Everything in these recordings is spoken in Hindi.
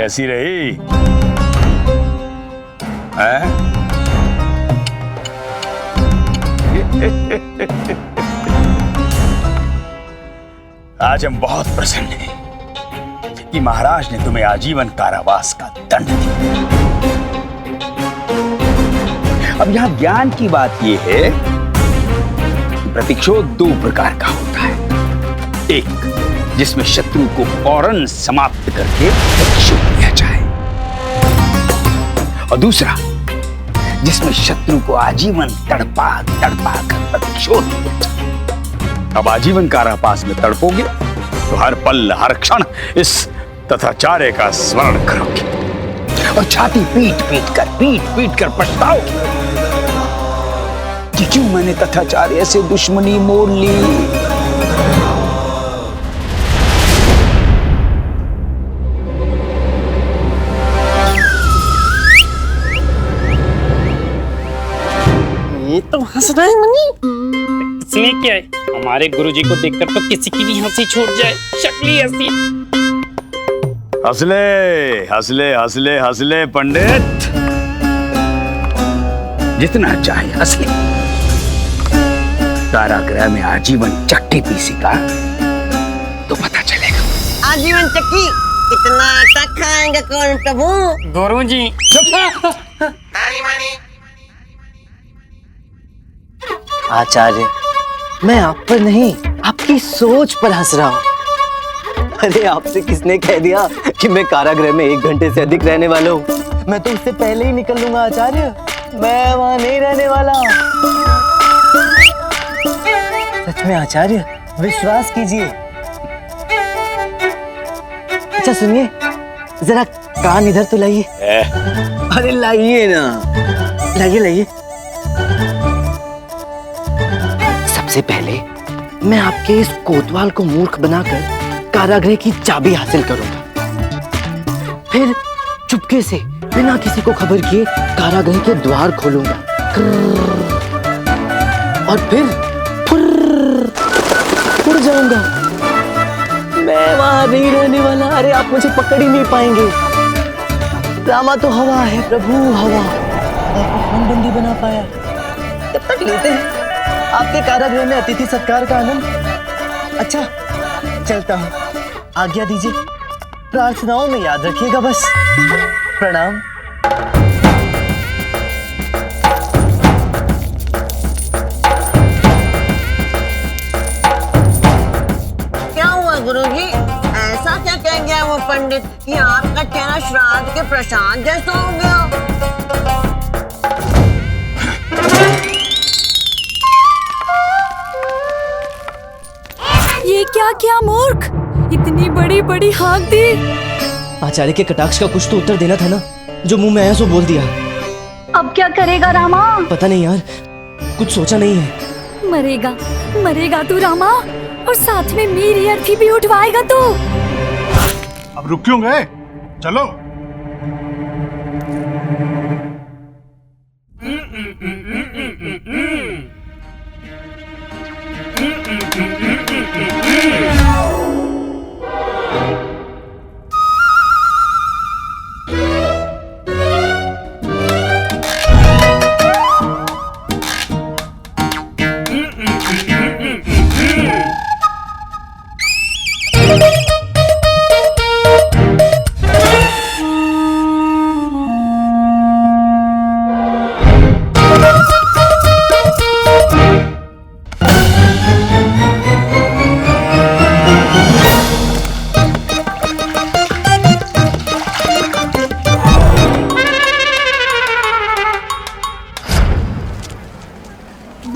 कैसी रही? हैं? आज हम बहुत प्रसन्न हैं कि महाराज ने तुम्हें आजीवन कारावास का दंड दिया। अब यहां ज्ञान की बात यह है कि प्रतिक्षोध दो प्रकार का होता है। एक जिसमें शत्रु को फौरन समाप्त करके प्रतिशोध लिया जाए, और दूसरा जिसमें शत्रु को आजीवन तड़पा तड़पा कर प्रतिशोध लिया जाए। अब आजीवन कारावास में तड़पोगे तो हर पल हर क्षण इस तथाचार्य का स्मरण करोगे और छाती पीट पीट कर पछताओगे कि क्यों मैंने तथाचार्य से दुश्मनी मोल ली। ये तो हंस रहा है मनी। इसमें क्या है, हमारे गुरुजी को देखकर तो किसी की भी हंसी छूट जाए। शक्ली ऐसी। हंसले हंसले हंसले हंसले पंडित, जितना चाहे हंसले। कारागृह में आजीवन चक्की पीसेगा तो पता चलेगा। आजीवन चक्की? इतना आटा खाएंगे कौन प्रभु? गुरुजी। आचार्य, मैं आप पर नहीं, आपकी सोच पर हंस रहा हूँ। अरे आपसे किसने कह दिया कि मैं कारागृह में 1 घंटे से अधिक रहने वाला हूँ? मैं तो उससे पहले ही निकल लूंगा आचार्य। मैं वहां नहीं रहने वाला। सच में आचार्य, विश्वास कीजिए। अच्छा सुनिए, जरा कान इधर तो लाइए। अरे लाइए ना, लाइए। सबसे पहले मैं आपके इस कोतवाल को मूर्ख बनाकर कारागृह की चाबी हासिल करूंगा। फिर चुपके से बिना किसी को खबर किए कारागृह के द्वार खोलूंगा और फिर उड़ जाऊंगा। मैं वहां नहीं रहने वाला। अरे आप मुझे पकड़ ही नहीं पाएंगे। रामा तो हवा है प्रभु, हवा। आपको कौन बंदी बना पाया? जब तक लेते हैं आपके कारागृह में अतिथि सत्कार का आनंद। अच्छा चलता हूँ, आज्ञा दीजिए। प्रार्थनाओं में याद रखिएगा बस। प्रणाम। क्या हुआ गुरुजी? ऐसा क्या कह गया वो पंडित कि आपका चेहरा श्राद्ध के प्रसाद जैसा हो गया? ये क्या किया मूर्ख? इतनी बड़ी बड़ी हाँक दी। आचार्य के कटाक्ष का कुछ तो उत्तर देना था ना, जो मुंह में आया सो बोल दिया। अब क्या करेगा रामा? पता नहीं यार, कुछ सोचा नहीं है। मरेगा तू रामा, और साथ में मेरी अर्थी भी उठवाएगा तू। अब रुक क्यों गए? चलो।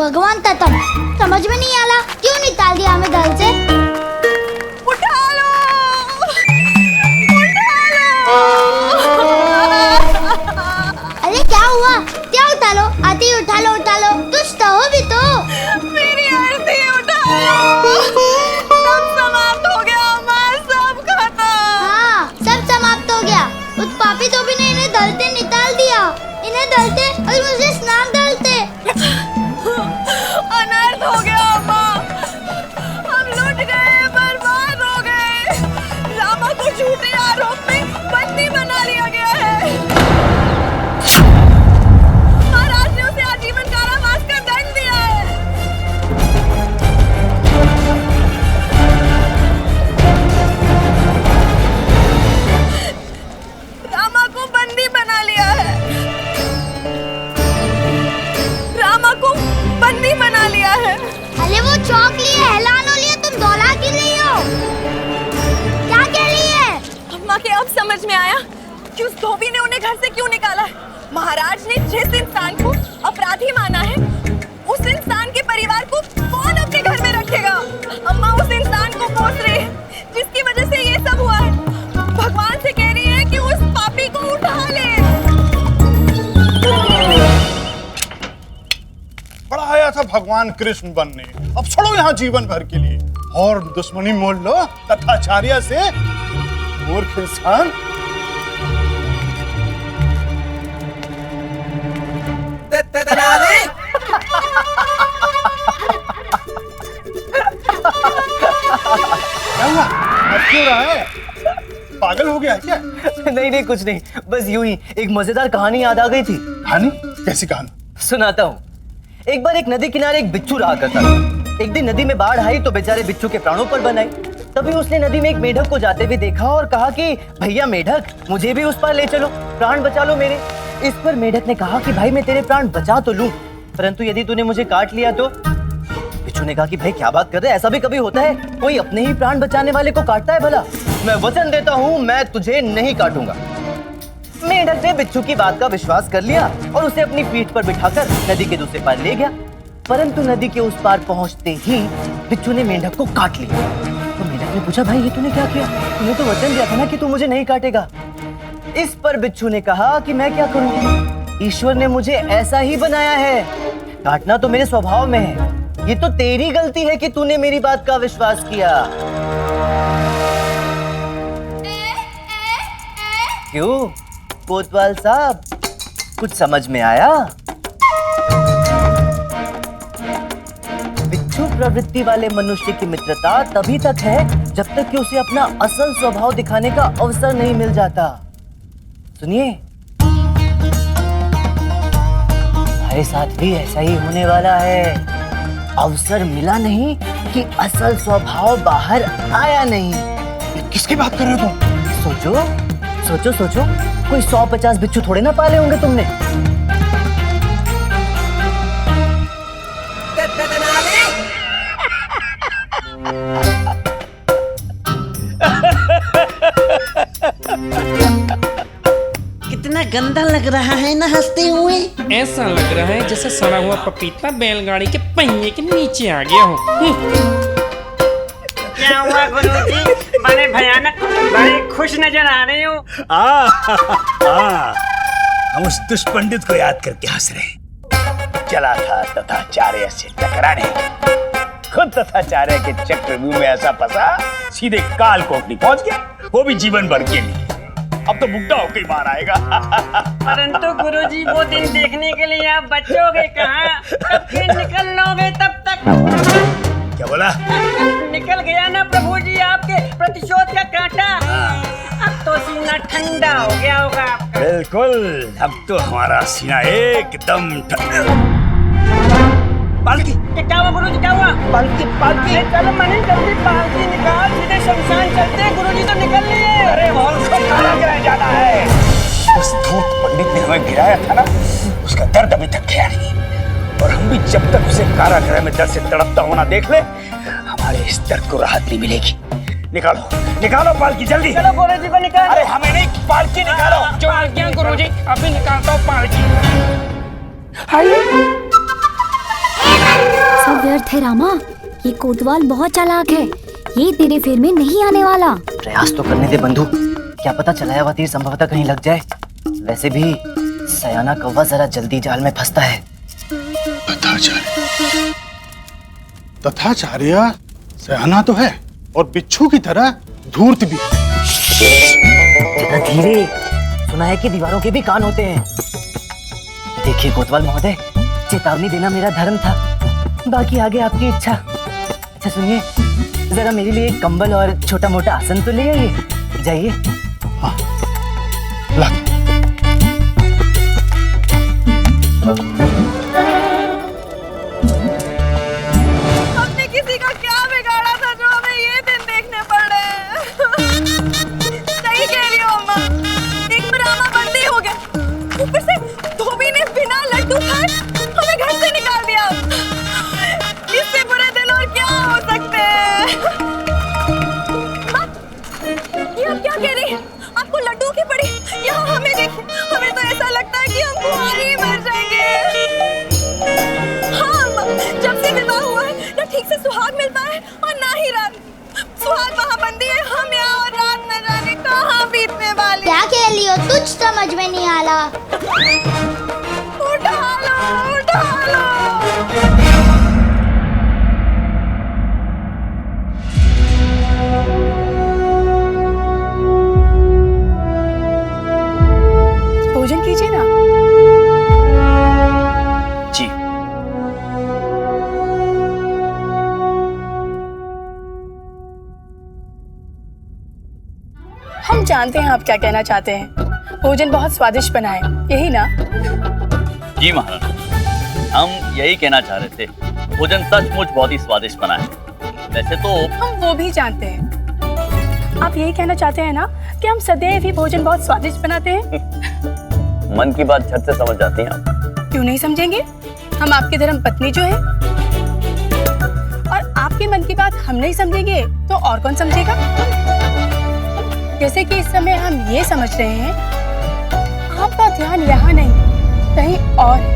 भगवान ततम समझ में नहीं आला, क्यों निकाल दिया हमें घर से? उठा लो। अरे क्या हुआ? क्या उठा लो? आती उठा लो। कुछ तो हो भी तो। मेरी अर्थी उठा लो। सब समाप्त हो गया, मैं सब खत्म। हाँ, सब समाप्त हो गया। उस पापी धोबी ने इन्हें दलते निकाल दिया। इन्हें दलते और मुझे स्नान डालते। अनर्थ हो गया अम्मा, हम लूट गए, बर्बाद हो गए। रामा को झूठे आरोप में बंदी बंदी बना लिया गया है। महाराज ने उसे आजीवन कारावास का दंड दिया है। रामा को बंदी बना लिया है। रामा को बंदी बना लिया है। अरे वो चौक लिए हेलानो लिए तुम दौला क्यों रही हो? क्या कह रही है? अम्मा के अब समझ में आया कि उस धोबी ने उन्हें घर से क्यों निकाला है। महाराज ने जिस इंसान को अपराधी माना है, उस इंसान के परिवार को कौन अपने घर में रखेगा? अम्मा उस इंसान को कोस रही है जिसकी वजह से ये सब हुआ है। भगवान से कह रही है कि उस पापी को उठा ले। बड़ा आया था भगवान कृष्ण बनने, अब छोड़ो यहाँ जीवन भर के लिए और दुश्मनी मोल लो तथाचार्य से। मूर्ख इंसान। क्या हुआ? अब क्यों रहा है? पागल हो गया है क्या? नहीं नहीं कुछ नहीं, बस यूं ही एक मजेदार कहानी याद आ गई थी। कहानी? कैसी कहानी? सुनाता हूँ। एक बार एक नदी किनारे एक बिच्छू रहा करता था। एक दिन नदी में बाढ़ आई तो बेचारे बिच्छू के प्राणों पर बन आई। तभी उसने नदी में एक मेढक को जाते हुए देखा और कहा कि भैया मेढक, मुझे भी उस पार ले चलो, प्राण बचा लो मेरे। इस पर मेढक ने कहा कि भाई मैं तेरे प्राण बचा तो लूं, परंतु यदि तूने मुझे काट लिया तो? बिच्छू ने कहा कि भाई क्या बात कर रहे हैं, ऐसा भी कभी होता है? कोई अपने ही प्राण बचाने वाले को काटता है भला? मैं वचन देता हूँ मैं तुझे नहीं काटूंगा। मेढक ने बिच्छू की बात का विश्वास कर लिया और उसे अपनी पीठ पर बिठाकर नदी के दूसरे पार ले गया। परंतु नदी के उस पार पहुंचते ही बिच्छू ने मेंढक को काट लिया। तो मेंढक ने पूछा, भाई ये तूने क्या किया? तूने तो वचन दिया था ना कि तू मुझे नहीं काटेगा। इस पर बिच्छू ने कहा कि मैं क्या करूं, ईश्वर ने मुझे ऐसा ही बनाया है, काटना तो मेरे स्वभाव में है। ये तो तेरी गलती है कि तूने मेरी बात का विश्वास किया। क्यों कोतवाल साहब, कुछ समझ में आया? बिच्छू प्रवृत्ति वाले मनुष्य की मित्रता तभी तक है जब तक कि उसे अपना असल स्वभाव दिखाने का अवसर नहीं मिल जाता। सुनिए, हमारे साथ भी ऐसा ही होने वाला है। अवसर मिला नहीं कि असल स्वभाव बाहर आया नहीं। किसकी बात कर रहे हो तुम? सोचो सोचो सोचो, कोई 150 बिच्छू थोड़े ना पाले होंगे तुमने। कितना गंदा लग रहा है ना हंसते हुए। ऐसा लग रहा है जैसे सड़ा हुआ पपीता बैलगाड़ी के पहिए के नीचे आ गया हो। क्या हुआ गुरुजी? बड़े भयानक, बड़े खुश नजर आ रहे हो। हम उस दुष्पंडित को याद करके हंस रहे। चला था तथाचार्य से टकराने, खुद तथाचार्य के चक्रव्यूह में ऐसा फंसा, सीधे काल कोठरी पहुंच गया, वो भी जीवन भर के लिए। अब तो बुढ़ा होकर ही बाहर आएगा। परंतु गुरुजी, वो दिन देखने के लिए आप बचोगे कहाँ? कब फिर निकल लोगे तब तक? क्या बोला? निकल गया ना प्रभु जी आपके प्रतिशोध का कांटा। अब तो सीना ठंडा हो गया होगा आपका। बिल्कुल, अब तो हमारा सीना एकदम ठंडा। पालकी, क्या हुआ गुरुजी, क्या हुआ? पालकी, पालकी। चलो मनी, जल्दी पालकी निकाल, सीधे शमशान चलते हैं। गुरुजी तो निकल लिए। अरे वहाँ उसको कारागृह जाना है। उस धूत पंडित ने हमें गिराया था ना, उसका दर्द अभी तक गया नहीं। और हम भी जब तक उसे कारागृह में दर्द से तड़पता होना देख ले, हमारे इस दर्द को राहत नहीं मिलेगी। निकालो, निकालो पालकी जल्दी। चलो गुरुजी को निकाल। अरे हमें नहीं, पालकी निकालो। पालकियां गुरुजी, अभी निकालता हूँ पालकी। सब व्यर्थ है रामा, ये कोतवाल बहुत चालाक है, ये तेरे फेर में नहीं आने वाला। प्रयास तो करने दे बंधु, क्या पता चलाया तीर संभवतः कहीं लग जाए। वैसे भी सयाना कौवा जरा जल्दी जाल में फंसता है। तथाचार्य सयाना तो है और बिच्छू की तरह धूर्त भी। जितना धीरे, सुना है कि दीवारों के भी कान होते हैं। देखिए कोतवाल महोदय, चेतावनी देना मेरा धर्म था, बाकी आगे आपकी इच्छा। अच्छा सुनिए, जरा मेरे लिए एक कंबल और छोटा मोटा आसन तो ले आइए। जाइए। हाँ, कुछ समझ में नहीं आला। उठा लो, उठा लो। भोजन कीजिए ना। जी। हम जानते हैं आप क्या कहना चाहते हैं। भोजन बहुत स्वादिष्ट बना है, यही ना? जी महाराज, हम यही कहना चाह रहे थे। भोजन सचमुच बहुत ही स्वादिष्ट बना है। वैसे तो हम वो भी जानते हैं। आप यही कहना चाहते हैं ना कि हम सदैव ही भोजन बहुत स्वादिष्ट बनाते हैं? मन की बात झट से समझ जाती हैं आप। क्यों नहीं समझेंगे? हम आपकी धर्म पत्नी जो है। और आपके मन की बात हम नहीं समझेंगे तो और कौन समझेगा? जैसे कि इस समय हम ये समझ रहे हैं, आपका ध्यान यहाँ नहीं कहीं और है।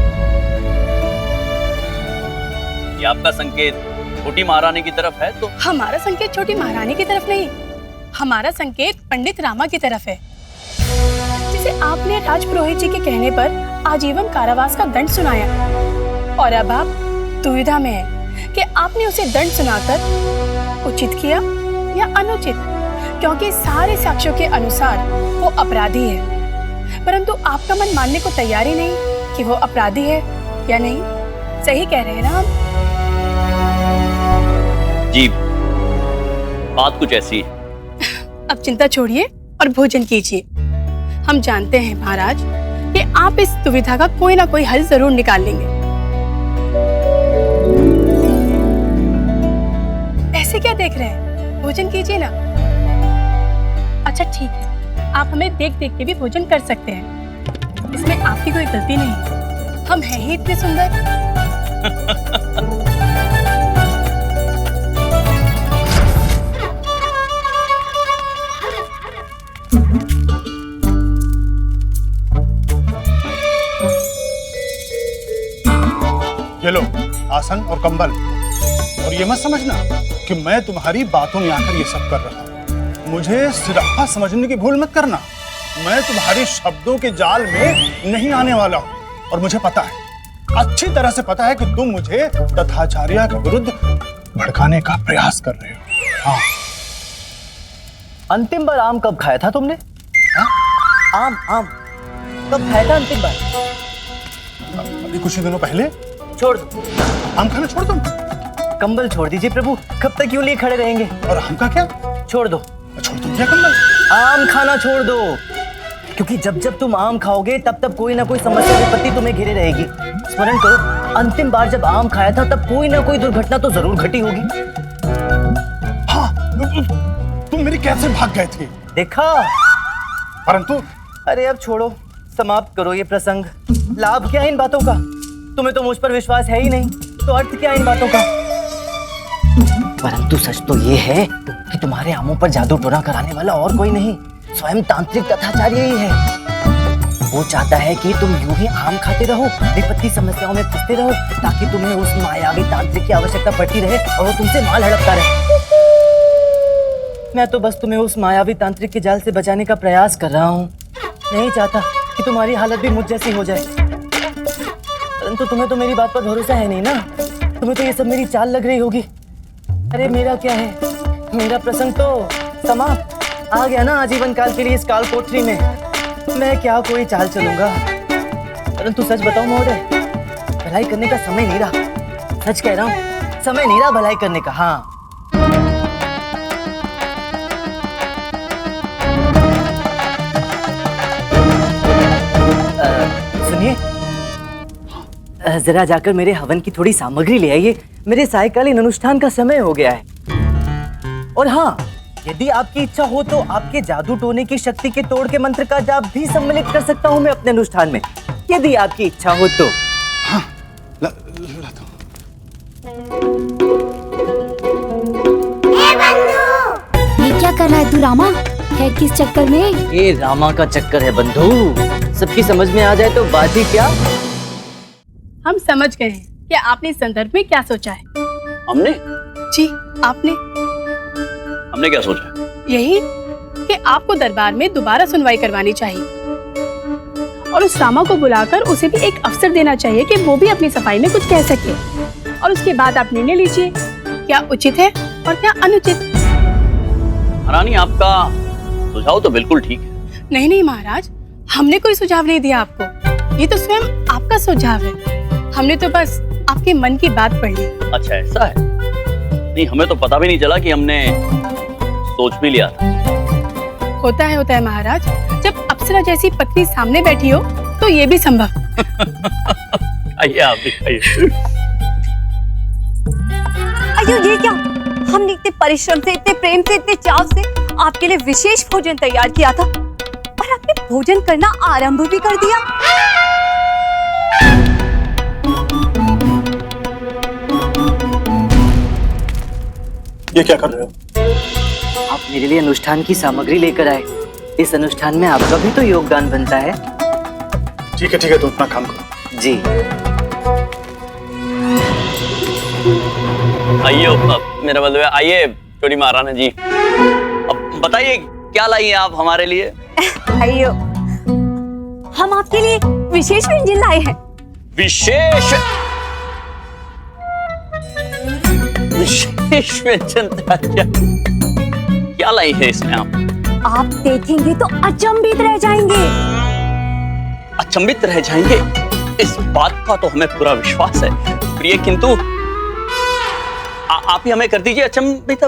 ये आपका संकेत छोटी महारानी की तरफ है तो? हमारा संकेत छोटी महारानी की तरफ नहीं, हमारा संकेत पंडित रामा की तरफ है, जिसे आपने राजपुरोहित जी के कहने पर आजीवन कारावास का दंड सुनाया। और अब आप दुविधा में हैं कि आपने उसे दंड सुनाकर उचित किया या अनुचित, क्योंकि सारे साक्ष्यों के अनुसार वो अपराधी है, परंतु आपका मन मानने को तैयार ही नहीं कि वो अपराधी है या नहीं। सही कह रहे हैं ना हम? जी, बात कुछ ऐसी है। अब चिंता छोड़िए और भोजन कीजिए। हम जानते हैं महाराज कि आप इस दुविधा का कोई ना कोई हल जरूर निकाल लेंगे। ऐसे क्या देख रहे हैं? भोजन कीजिए ना। अच्छा ठीक है, आप हमें देख देख के भी भोजन कर सकते हैं, इसमें आपकी कोई गलती नहीं। हम हैं ही इतने सुंदर। ये लो आसन और कंबल। और ये मत समझना कि मैं तुम्हारी बातों में आकर ये सब कर रहा हूँ। मुझे सिराहा समझने की भूल मत करना। मैं तुम्हारे शब्दों के जाल में नहीं आने वाला हूँ। और मुझे पता है, अच्छी तरह से पता है कि तुम मुझे तथाचार्य के विरुद्ध भड़काने का प्रयास कर रहे हो। हाँ। अंतिम बार आम कब खाया था तुमने? हा? आम आम कब खाया था अंतिम बार? अभी कुछ ही दिनों पहले। छोड़ दो, आम खाना छोड़ दो। कंबल छोड़ दीजिए प्रभु, कब तक यूं लिए खड़े रहेंगे? और आम का क्या? छोड़ दो। छोड़ दो क्या कंबल? आम खाना छोड़ दो, क्योंकि जब जब तुम आम खाओगे तब तब कोई ना कोई समस्या विपत्ति तुम्हें घेरे रहेगी। स्मरण करो, अंतिम बार जब आम खाया था तब कोई ना कोई दुर्घटना तो जरूर घटी होगी। हाँ, तुम मेरी कैद से भाग गए थे। देखा? परंतु अरे अब छोड़ो, समाप्त करो ये प्रसंग। लाभ क्या है इन बातों का? तुम्हें तो मुझ पर विश्वास है ही नहीं, तो अर्थ क्या है इन बातों का? परंतु सच तो ये है कि तुम्हारे आमों पर जादू टोना कराने वाला और कोई नहीं, स्वयं तांत्रिक तथाचार्य ही है। वो चाहता है कि तुम यूं ही आम खाते रहो, विपत्ति समस्याओं में फंसते रहो, ताकि तुम्हें उस मायावी तांत्रिक की आवश्यकता पड़ती रहे और वो तुमसे माल हड़पता रहे। मैं तो बस तुम्हें उस मायावी तांत्रिक के जाल से बचाने का प्रयास कर रहा हूँ। नहीं चाहता कि तुम्हारी हालत भी मुझ जैसी हो जाए। परंतु तुम्हें तो मेरी बात पर भरोसा है नहीं ना, तुम्हें तो ये सब मेरी चाल लग रही होगी। अरे मेरा क्या है, मेरा प्रसंग तो समाप्त आ गया ना आजीवन काल के लिए इस काल कोठरी में। मैं क्या कोई चाल चलूंगा? परंतु सच बताऊं महोदय, भलाई करने का समय नहीं रहा। सच कह रहा हूँ, समय नहीं रहा भलाई करने का। हाँ, सुनिए, जरा जाकर मेरे हवन की थोड़ी सामग्री ले आइए। मेरे सायकालीन अनुष्ठान का समय हो गया है। और हाँ, यदि आपकी इच्छा हो तो आपके जादू टोने की शक्ति के तोड़ के मंत्र का जाप भी सम्मिलित कर सकता हूँ मैं अपने अनुष्ठान में, यदि आपकी इच्छा हो तो। हाँ, ये क्या कर रहा है तू रामा? है किस चक्कर में? ये रामा का चक्कर है बंधु, सबकी समझ में आ जाए तो बात ही क्या। हम समझ गए हैं कि आपने इस संदर्भ में क्या सोचा है। हमने जी, आपने हमने क्या सोचा? यही कि आपको दरबार में दोबारा सुनवाई करवानी चाहिए और उस रामा को बुलाकर उसे भी एक अवसर देना चाहिए कि वो भी अपनी सफाई में कुछ कह सके, और उसके बाद आप निर्णय लीजिए क्या उचित है और क्या अनुचित। रानी, आपका सुझाव तो बिल्कुल ठीक है। नहीं नहीं महाराज, हमने कोई सुझाव नहीं दिया आपको, ये तो स्वयं आपका सुझाव है। हमने तो बस आपके मन की बात पढ़ ली। अच्छा, ऐसा है? नहीं, हमें तो पता भी नहीं चला कि हमने सोच भी लिया था। होता है महाराज, जब अप्सरा जैसी पत्नी सामने बैठी हो तो ये भी संभव। आइए आप भी आइए। अयो ये क्या, हमने इतने परिश्रम से, इतने प्रेम से, इतने चाव से आपके लिए विशेष भोजन तैयार किया था और आपने भोजन करना आरंभ भी कर दिया। ये क्या कर रहे हो? आप मेरे लिए अनुष्ठान की सामग्री लेकर आए। इस अनुष्ठान में आपका भी तो योगदान बनता है। ठीक है, तुम अपना काम करो। जी। आइए, मेरा मतलब है, आइए छोटी महारानी जी, अब बताइए क्या लाई हैं आप हमारे लिए? अयो, हम आपके लिए विशेष व्यंजन लाए हैं। विशेष व्यंजन? क्या लाई है इसमें आप देखेंगे तो अचंभित रह जाएंगे। अचंभित रह जाएंगे? इस बात का तो हमें पूरा विश्वास है प्रिय, किंतु आप ही हमें कर दीजिए अचंभित।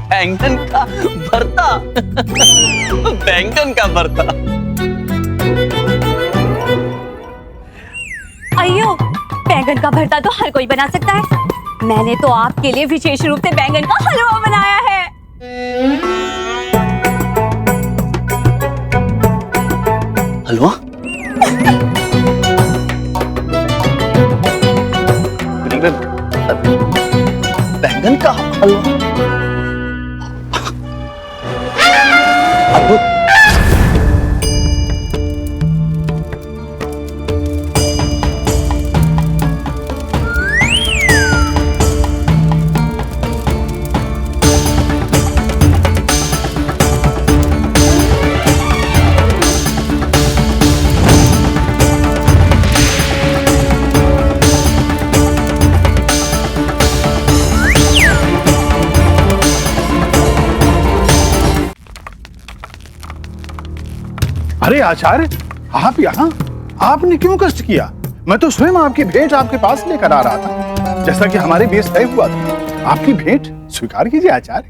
बैंगन का भरता। बैंगन का भरता। अयो, बैंगन का भरता तो हर कोई बना सकता है। मैंने तो आपके लिए विशेष रूप से बैंगन का हलवा बनाया है। हलवा? बैंगन का हलवा? अरे आचार्य, आप यहाँ? आपने क्यों कष्ट किया? मैं तो स्वयं आपकी भेंट आपके पास लेकर आ रहा था, जैसा कि हमारे बीच तय हुआ था। आपकी भेंट स्वीकार कीजिए आचार्य।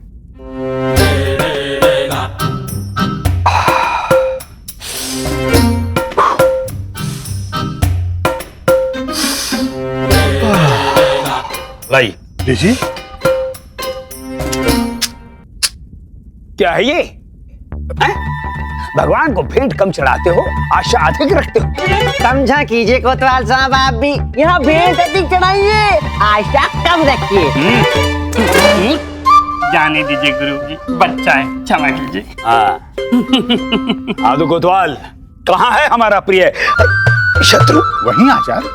लाई लीजिए। क्या है ये? भगवान को भेंट कम चढ़ाते हो, आशा अधिक रखते हो। समझा कीजिए कोतवाल साहब, आप भी यहाँ भेंट अधिक चढ़ाइए, आशा कम रखिए। जाने दीजिए गुरुजी, बच्चा है, क्षमा कीजिए। हाँ तो कोतवाल, कहाँ है हमारा प्रिय शत्रु? वहीं आचार्य,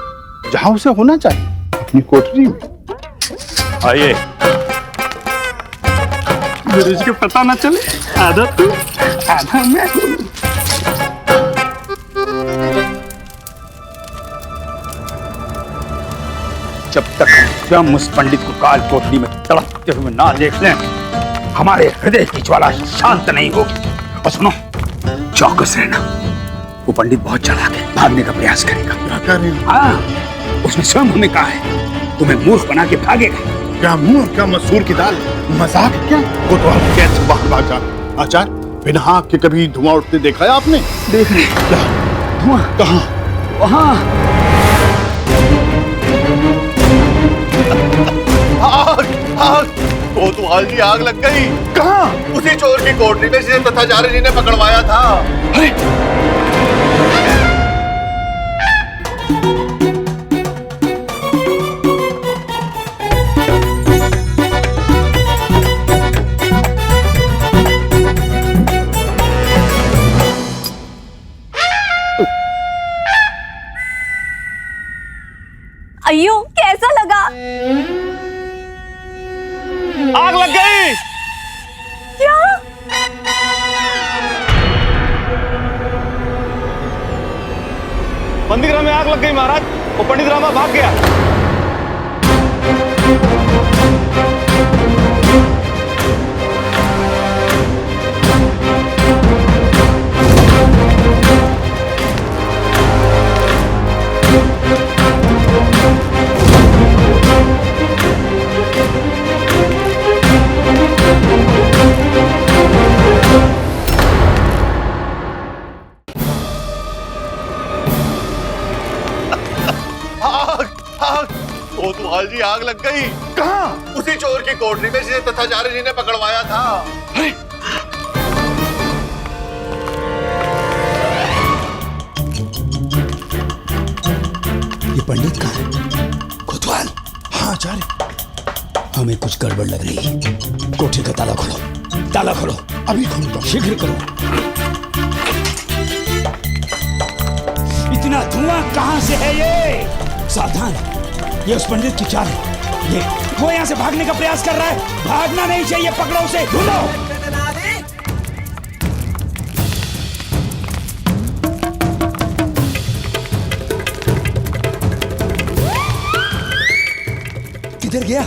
जहाँ उसे होना चाहिए, अपनी कोठरी में। आइए। गुरुजी को पता न चले, आधा तू आधा मैं। जब तक स्वयं उस पंडित को काल कोठरी में तड़पते हुए ना देख लें, हमारे हृदय की ज्वाला शांत नहीं होगी। और सुनो, चौकस रहना, वो पंडित बहुत चालाक है, भागने का प्रयास करेगा। हाँ, उसने स्वयं हमें कहा है, तुम्हें मूर्ख बना के भागेगा। क्या मूर्ख, क्या मसूर की दाल, मजाक है क्या? कोतवाल कैसे भागा? आचार्य, बिना आग के कभी धुआं उठते देखा है आपने? देख रहे क्या धुआं? कहाँ? वहाँ। आग! आग! कोतवाल जी, आग लग गई। कहाँ? उसी चोर की कोठरी में जिसे तथाचार्य जी ने पकड़वाया था। अरे! अयो कैसा लगा? आग लग गई। क्या? मंदिर में आग लग गई महाराज, वो पंडित रामा भाग गया। कोतवाल जी आग लग गई। कहाँ? उसी चोर की कोठरी में जिसे तथाचार्य जी ने पकड़वाया था। ये पंडित कहाँ है? कोतवाल। हाँ आचार्य, हमें कुछ गड़बड़ लग रही है। कोठरी का ताला खोलो, ताला खोलो। अभी खोलो, शीघ्र करो। इतना धुआं कहाँ से है ये? सावधान, ये उस पंडित की चाल है। ये वो यहाँ से भागने का प्रयास कर रहा है। भागना नहीं चाहिए, पकड़ो उसे, ढूंढो। किधर गया?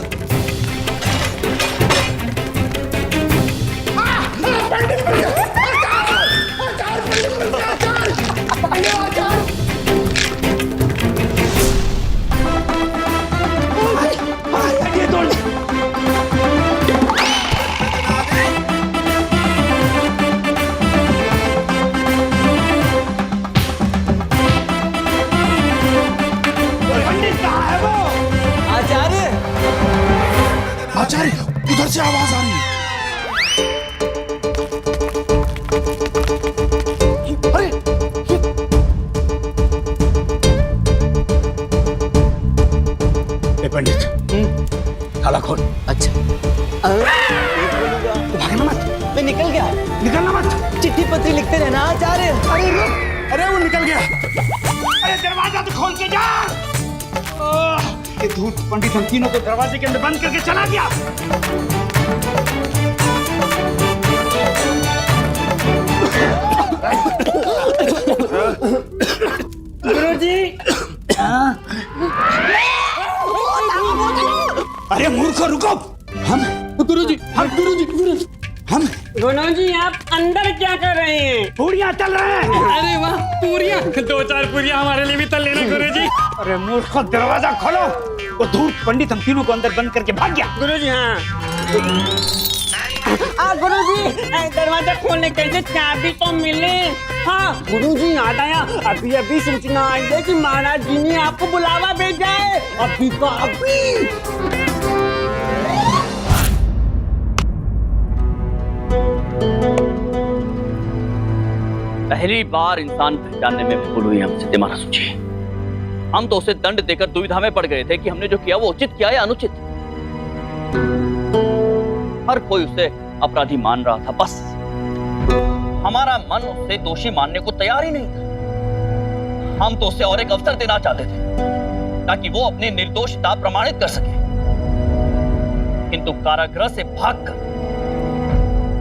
आचार्य, उधर से आवाज आ रही है। अरे पंडित, ताला खोल। अच्छा भागना मत। मैं निकल गया। निकलना मत। चिट्ठी पत्री लिखते रहना आचार्य। अरे वो निकल गया। अरे दरवाजा तो खोल के जा। ये धूत पंडित हम तीनों को दरवाजे के अंदर बंद करके चला गया। गुरुजी। अरे मूर्खों, रुको। हम गुरुजी, हम गुरुजी आप अंदर क्या कर रहे हैं? पूरियां तल रहे हैं। अरे वाह, पूरियां। 2-4 पूरियां हमारे लिए भी तल लेना गुरुजी। अरे मूर्खों, दरवाजा खोलो। वो धूत पंडित हम तीनों को अंदर बंद करके भाग गया। गुरुजी हाँ। गुरुजी दरवाजा खोलने के लिए चाबी तो मिले। हाँ गुरुजी याद आया, अभी अभी सूचना आई है कि महाराज जी ने आपको बुलावा भेजा है। अभी का अभी। पहली बार इंसान पहचानने में भूल हुई हमसे। दिमाग सोचिए, हम तो उसे दंड देकर दुविधा में पड़ गए थे कि हमने जो किया वो उचित किया या अनुचित। हर कोई उसे अपराधी मान रहा था, बस हमारा मन उसे दोषी मानने को तैयार ही नहीं था। हम तो उसे और एक अवसर देना चाहते थे ताकि वो अपनी निर्दोषता प्रमाणित कर सके, किंतु कारागृह से भागकर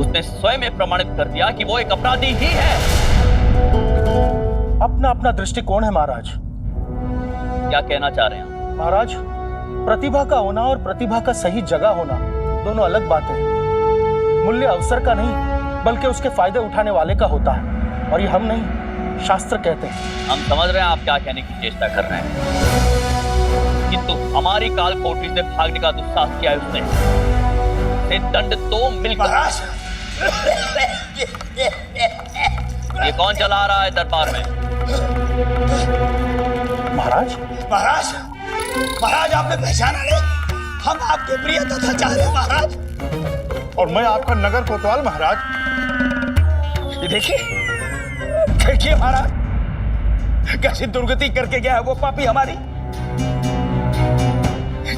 उसने स्वयं प्रमाणित कर दिया कि वो एक अपराधी ही है। अपना अपना दृष्टिकोण है महाराज। क्या कहना चाह रहे हैं महाराज? प्रतिभा का होना और प्रतिभा का सही जगह होना दोनों अलग बातें हैं। मूल्य अवसर का नहीं बल्कि उसके फायदे उठाने वाले का होता है, और ये हम नहीं शास्त्र कहते हैं। हम समझ रहे हैं आप क्या कहने की चेष्टा कर रहे हैं, किंतु हमारी काल कोठरी से भागने का दुस्साहस किया है उसने। उसे दंड तो मिलकर। ये कौन चला रहा है दरबार में? महाराज महाराज, महाराज आपने पहचाना नहीं? हम आपके प्रिय तथाचार्य महाराज। और मैं आपका नगर कोतवाल महाराज। ये देखिए, देखिए महाराज, कैसी दुर्गति करके गया है वो पापी हमारी।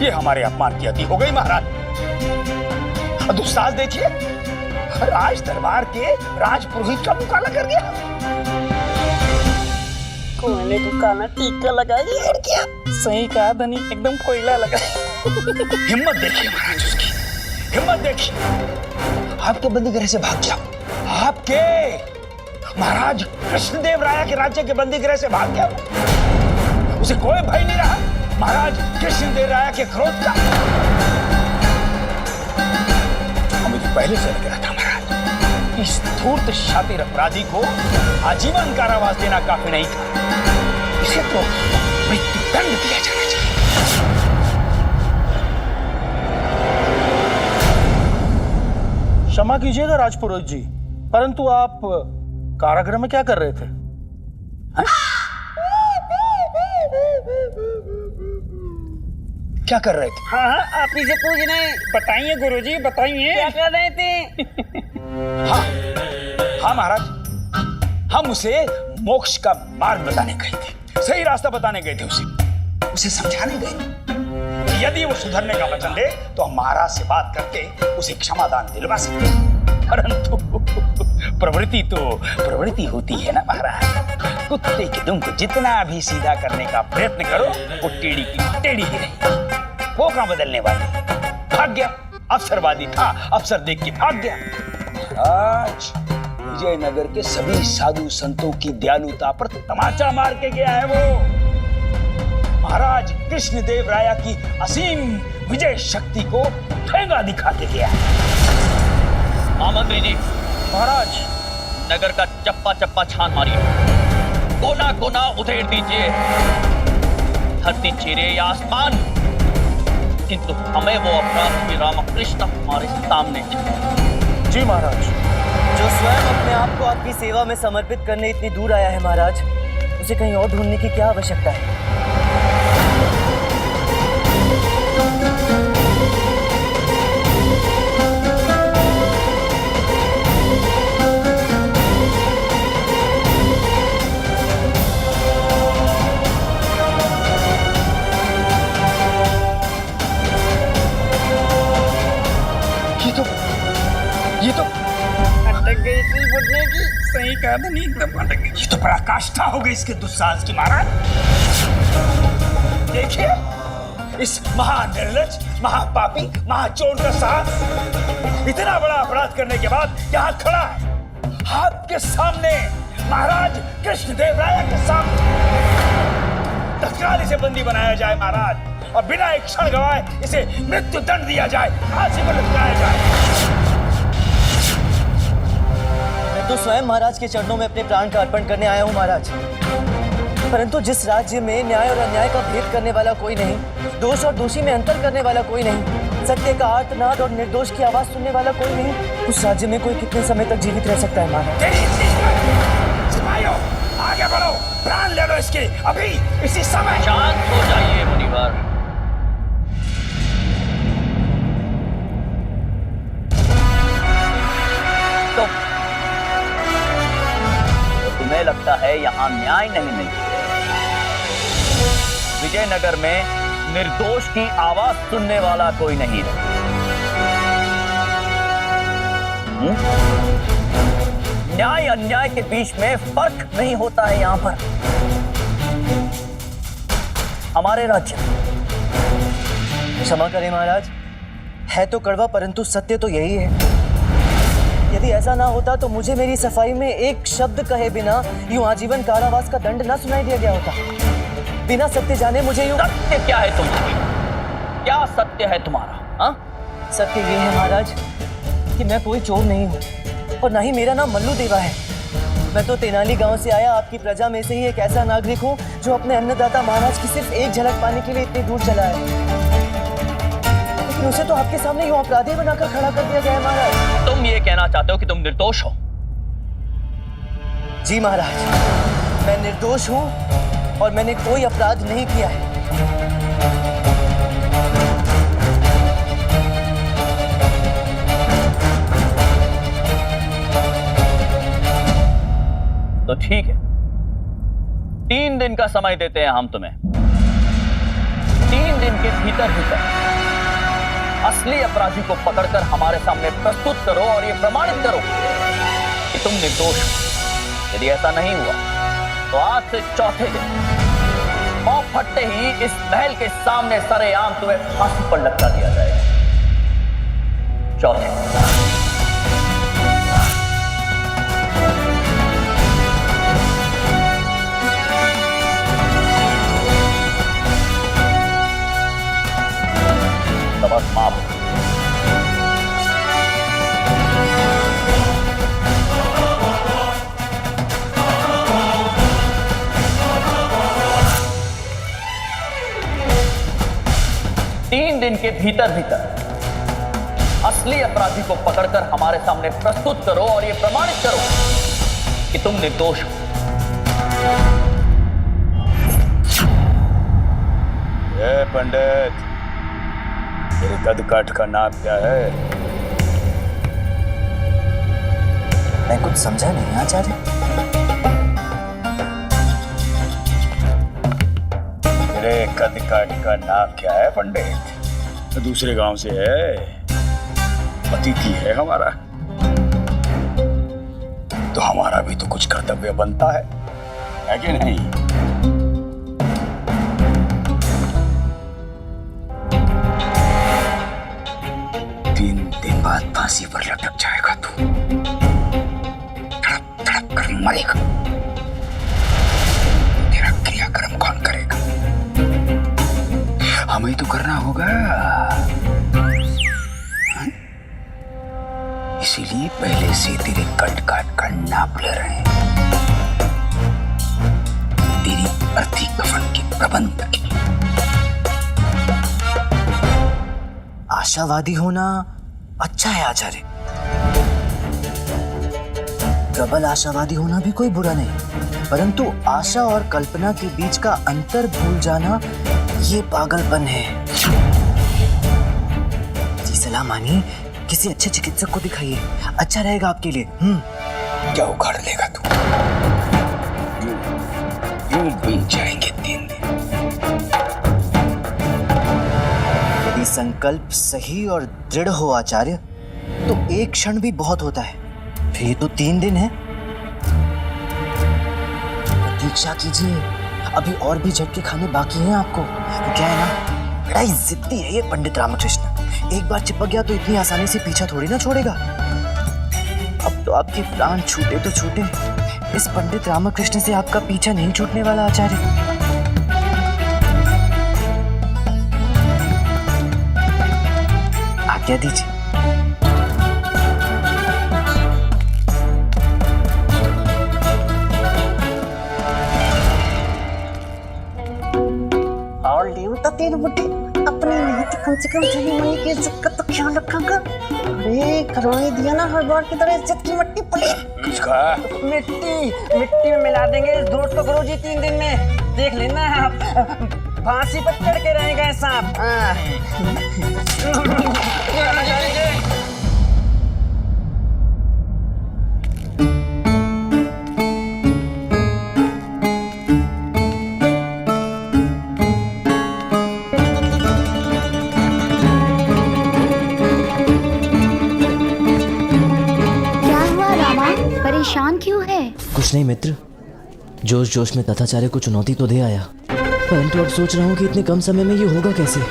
ये हमारे अपमान की अति हो गई महाराज। दुस्साहस देखिए, राज दरबार के राजपुरोहित का मुकाला कर गया। कोने को काला टीका लगाई लड़कियां सही कहा धनी, एकदम कोयला लगा। हिम्मत देखिए महाराज उसकी, हिम्मत देखिए। आपके बंदीगृह से भाग गया, आपके महाराज कृष्णदेव राय के राज्य के बंदीगृह से भाग गया। उसे कोई भय नहीं रहा महाराज कृष्णदेव राय के क्रोध का। मुझे पहले से लग रहा था महाराज, इस धूर्त शातिर अपराधी को आजीवन कारावास देना काफी नहीं था, इसे तो मृत्युदंड दिया जाना चाहिए। क्षमा कीजिएगा राजपुरोहित जी, परंतु आप कारागृह में क्या कर रहे थे? क्या कर रहे थे? हाँ, आप ही से पूछ रहे हैं। बताइए गुरुजी, बताइए क्या कर रहे थे? हाँ महाराज, हम उसे मोक्ष का मार्ग बताने गए थे, सही रास्ता बताने गए थे उसे समझाने गए कि यदि वो सुधरने का वचन दे तो हम महाराज से बात करके उसे क्षमादान दिलवा सकते हैं। परंतु प्रवृत्ति होती है ना महाराज, कुत्ते की दुम को जितना भी सीधा करने का प्रयत्न करो वो टेढ़ी की टेढ़ी ही रही। वो कहां बदलने वाली, भाग गया, अवसरवादी था, अवसर देख के भाग गया। महाराज विजयनगर के सभी साधु संतों की दयालुता पर तमाचा मार के गया है वो। महाराज कृष्णदेव राय की असीम विजय शक्ति को ठेंगा दिखा के गया है। महामंत्री जी, महाराज नगर का चप्पा चप्पा छान मारिए, कोना कोना उधेड़ दीजिए, धरती चीरे या आसमान, किंतु हमें वो अपराधी रामकृष्ण हमारे सामने चाहिए। जी महाराज। जो स्वयं अपने आप को आपकी सेवा में समर्पित करने इतनी दूर आया है महाराज, उसे कहीं और ढूंढने की क्या आवश्यकता है? ये तो अटक गई थी फुटने की, सही कहा धनी, एकदम अटक गई। ये तो पराकाष्ठा हो गई इसके दुस्साहस की महाराज। देखिए इस महानिर्लज्ज, महापापी, महाचोर का साहब इतना बड़ा अपराध करने के बाद यहाँ खड़ा है आपके सामने, महाराज कृष्णदेव राय के सामने। तत्काल इसे बंदी बनाया जाए महाराज, और बिना एक क्षण गवाए इसे मृत्यु दंड दिया जाए, फांसी पर लटकाया जाए। मैं तो स्वयं महाराज के चरणों में अपने प्राण का अर्पण करने आया हूँ महाराज, परंतु जिस राज्य में न्याय और अन्याय का भेद करने वाला कोई नहीं, दोष और दोषी में अंतर करने वाला कोई नहीं, सत्य का आर्तनाद और निर्दोष की आवाज सुनने वाला कोई नहीं, उस राज्य में कोई कितने समय तक जीवित रह सकता है महाराज? सिपाहियों आगे बढ़ो, प्राण ले लो इसके अभी इसी समय। शांत हो जाइए मुनिवर। तो तुम्हें लगता है यहाँ न्याय नहीं मिलता? विजयनगर में निर्दोष की आवाज सुनने वाला कोई नहीं है। न्याय अन्याय के बीच में फर्क नहीं होता है यहाँ पर हमारे राज्य में। क्षमा करें महाराज, है तो कड़वा परंतु सत्य तो यही है। यदि ऐसा ना होता तो मुझे मेरी सफाई में एक शब्द कहे बिना यूं आजीवन कारावास का दंड ना सुनाई दिया गया होता। बिना सत्य जाने मुझे यूं... सत्य क्या है तुम्हारा? क्या सत्य है तुम्हारा? हाँ? सत्य ये है महाराज कि मैं कोई चोर नहीं हूँ, और ना ही मेरा नाम मल्लू देवा है। मैं तो तेनाली गांव से आया आपकी प्रजा में से ही एक ऐसा नागरिक हूँ जो अपने अन्नदाता महाराज की सिर्फ एक झलक पाने के लिए इतनी दूर चला है, लेकिन उसे तो आपके सामने यूं अपराधी बनाकर खड़ा कर दिया गया है महाराज। तुम ये कहना चाहते हो कि तुम निर्दोष हो? जी महाराज, मैं निर्दोष हूँ और मैंने कोई अपराध नहीं किया है। तो ठीक है, 3 दिन का समय देते हैं हम तुम्हें। 3 दिन के भीतर असली अपराधी को पकड़कर हमारे सामने प्रस्तुत करो और ये प्रमाणित करो कि तुम निर्दोष हो। यदि ऐसा नहीं हुआ तो आज से चौथे दिन पांव फटते ही इस महल के सामने सरेआम तुम्हें फांसी पर लटका दिया जाएगा। चौथे, सबक माफ। तीन दिन के भीतर असली अपराधी को पकड़कर हमारे सामने प्रस्तुत करो और ये प्रमाणित करो कि तुम निर्दोष हो। पंडित, तेरे कद काठ का नाम क्या है? मैं कुछ समझा नहीं आचार्य। तेरे कद काठ का नाम क्या है पंडित? तो दूसरे गांव से है, अतिथि है हमारा, तो हमारा भी तो कुछ कर्तव्य बनता है कि नहीं? बाद फांसी पर लटक जाएगा तू, तड़प तड़प कर मरेगा। तेरा क्रियाक्रम कौन करेगा? हमें तो करना होगा। इसीलिए पहले से तेरे कट काट कर नाप ले रहे हैं, तेरी अर्थी कफन के प्रबंध के लिए। आशावादी होना अच्छा है आचार्य, प्रबल आशावादी होना भी कोई बुरा नहीं, परंतु आशा और कल्पना के बीच का अंतर भूल जाना ये पागलपन है। जी सलाह मानिए, किसी अच्छे चिकित्सक को दिखाइए, अच्छा रहेगा आपके लिए। क्या उखाड़ लेगा तू? यूं बीत जाएंगे 3 दिन। यदि संकल्प सही और दृढ़ हो आचार्य, तो एक क्षण भी बहुत होता है। फिर ये तो 3 दिन है। प्रतीक्षा कीजिए, अभी और भी झटके खाने बाकी हैं आपको। क्या है ना, बड़ा जिद्दी है ये पंडित रामकृष्ण। एक बार चिपक गया तो इतनी आसानी से पीछा थोड़ी ना छोड़ेगा। अब तो आपके प्राण छूटे तो छूटे, इस पंडित रामकृष्ण से आपका पीछा नहीं छूटने वाला आचार्य। आज्ञा दीजिए। और देवता तेरे बुढ़े अपने नहीं तो कम से कम जाने वाली की इज्जत का तो ख्याल रखा। अरे करवाई दिया ना हर बार की तरह इज्जत की मट्टी पड़ी। किसका? मिट्टी में मिला देंगे इस धूर्त को गुरुजी 3 दिन में। देख लेना आप, फांसी पर चढ़ के रहेगा सांप। परेशान क्यों है? कुछ नहीं मित्र, जोश जोश में तथाचार्य को चुनौती तो दे आया, परंतु अब सोच रहा हूँ कि इतने कम समय में ये होगा कैसे।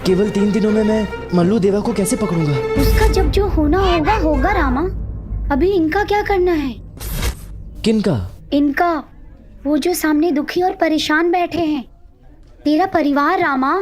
केवल 3 दिनों में मैं मल्लू देवा को कैसे पकड़ूंगा? उसका जब जो होना होगा होगा रामा। अभी इनका क्या करना है? किनका? इनका, वो जो सामने दुखी और परेशान बैठे हैं, तेरा परिवार रामा।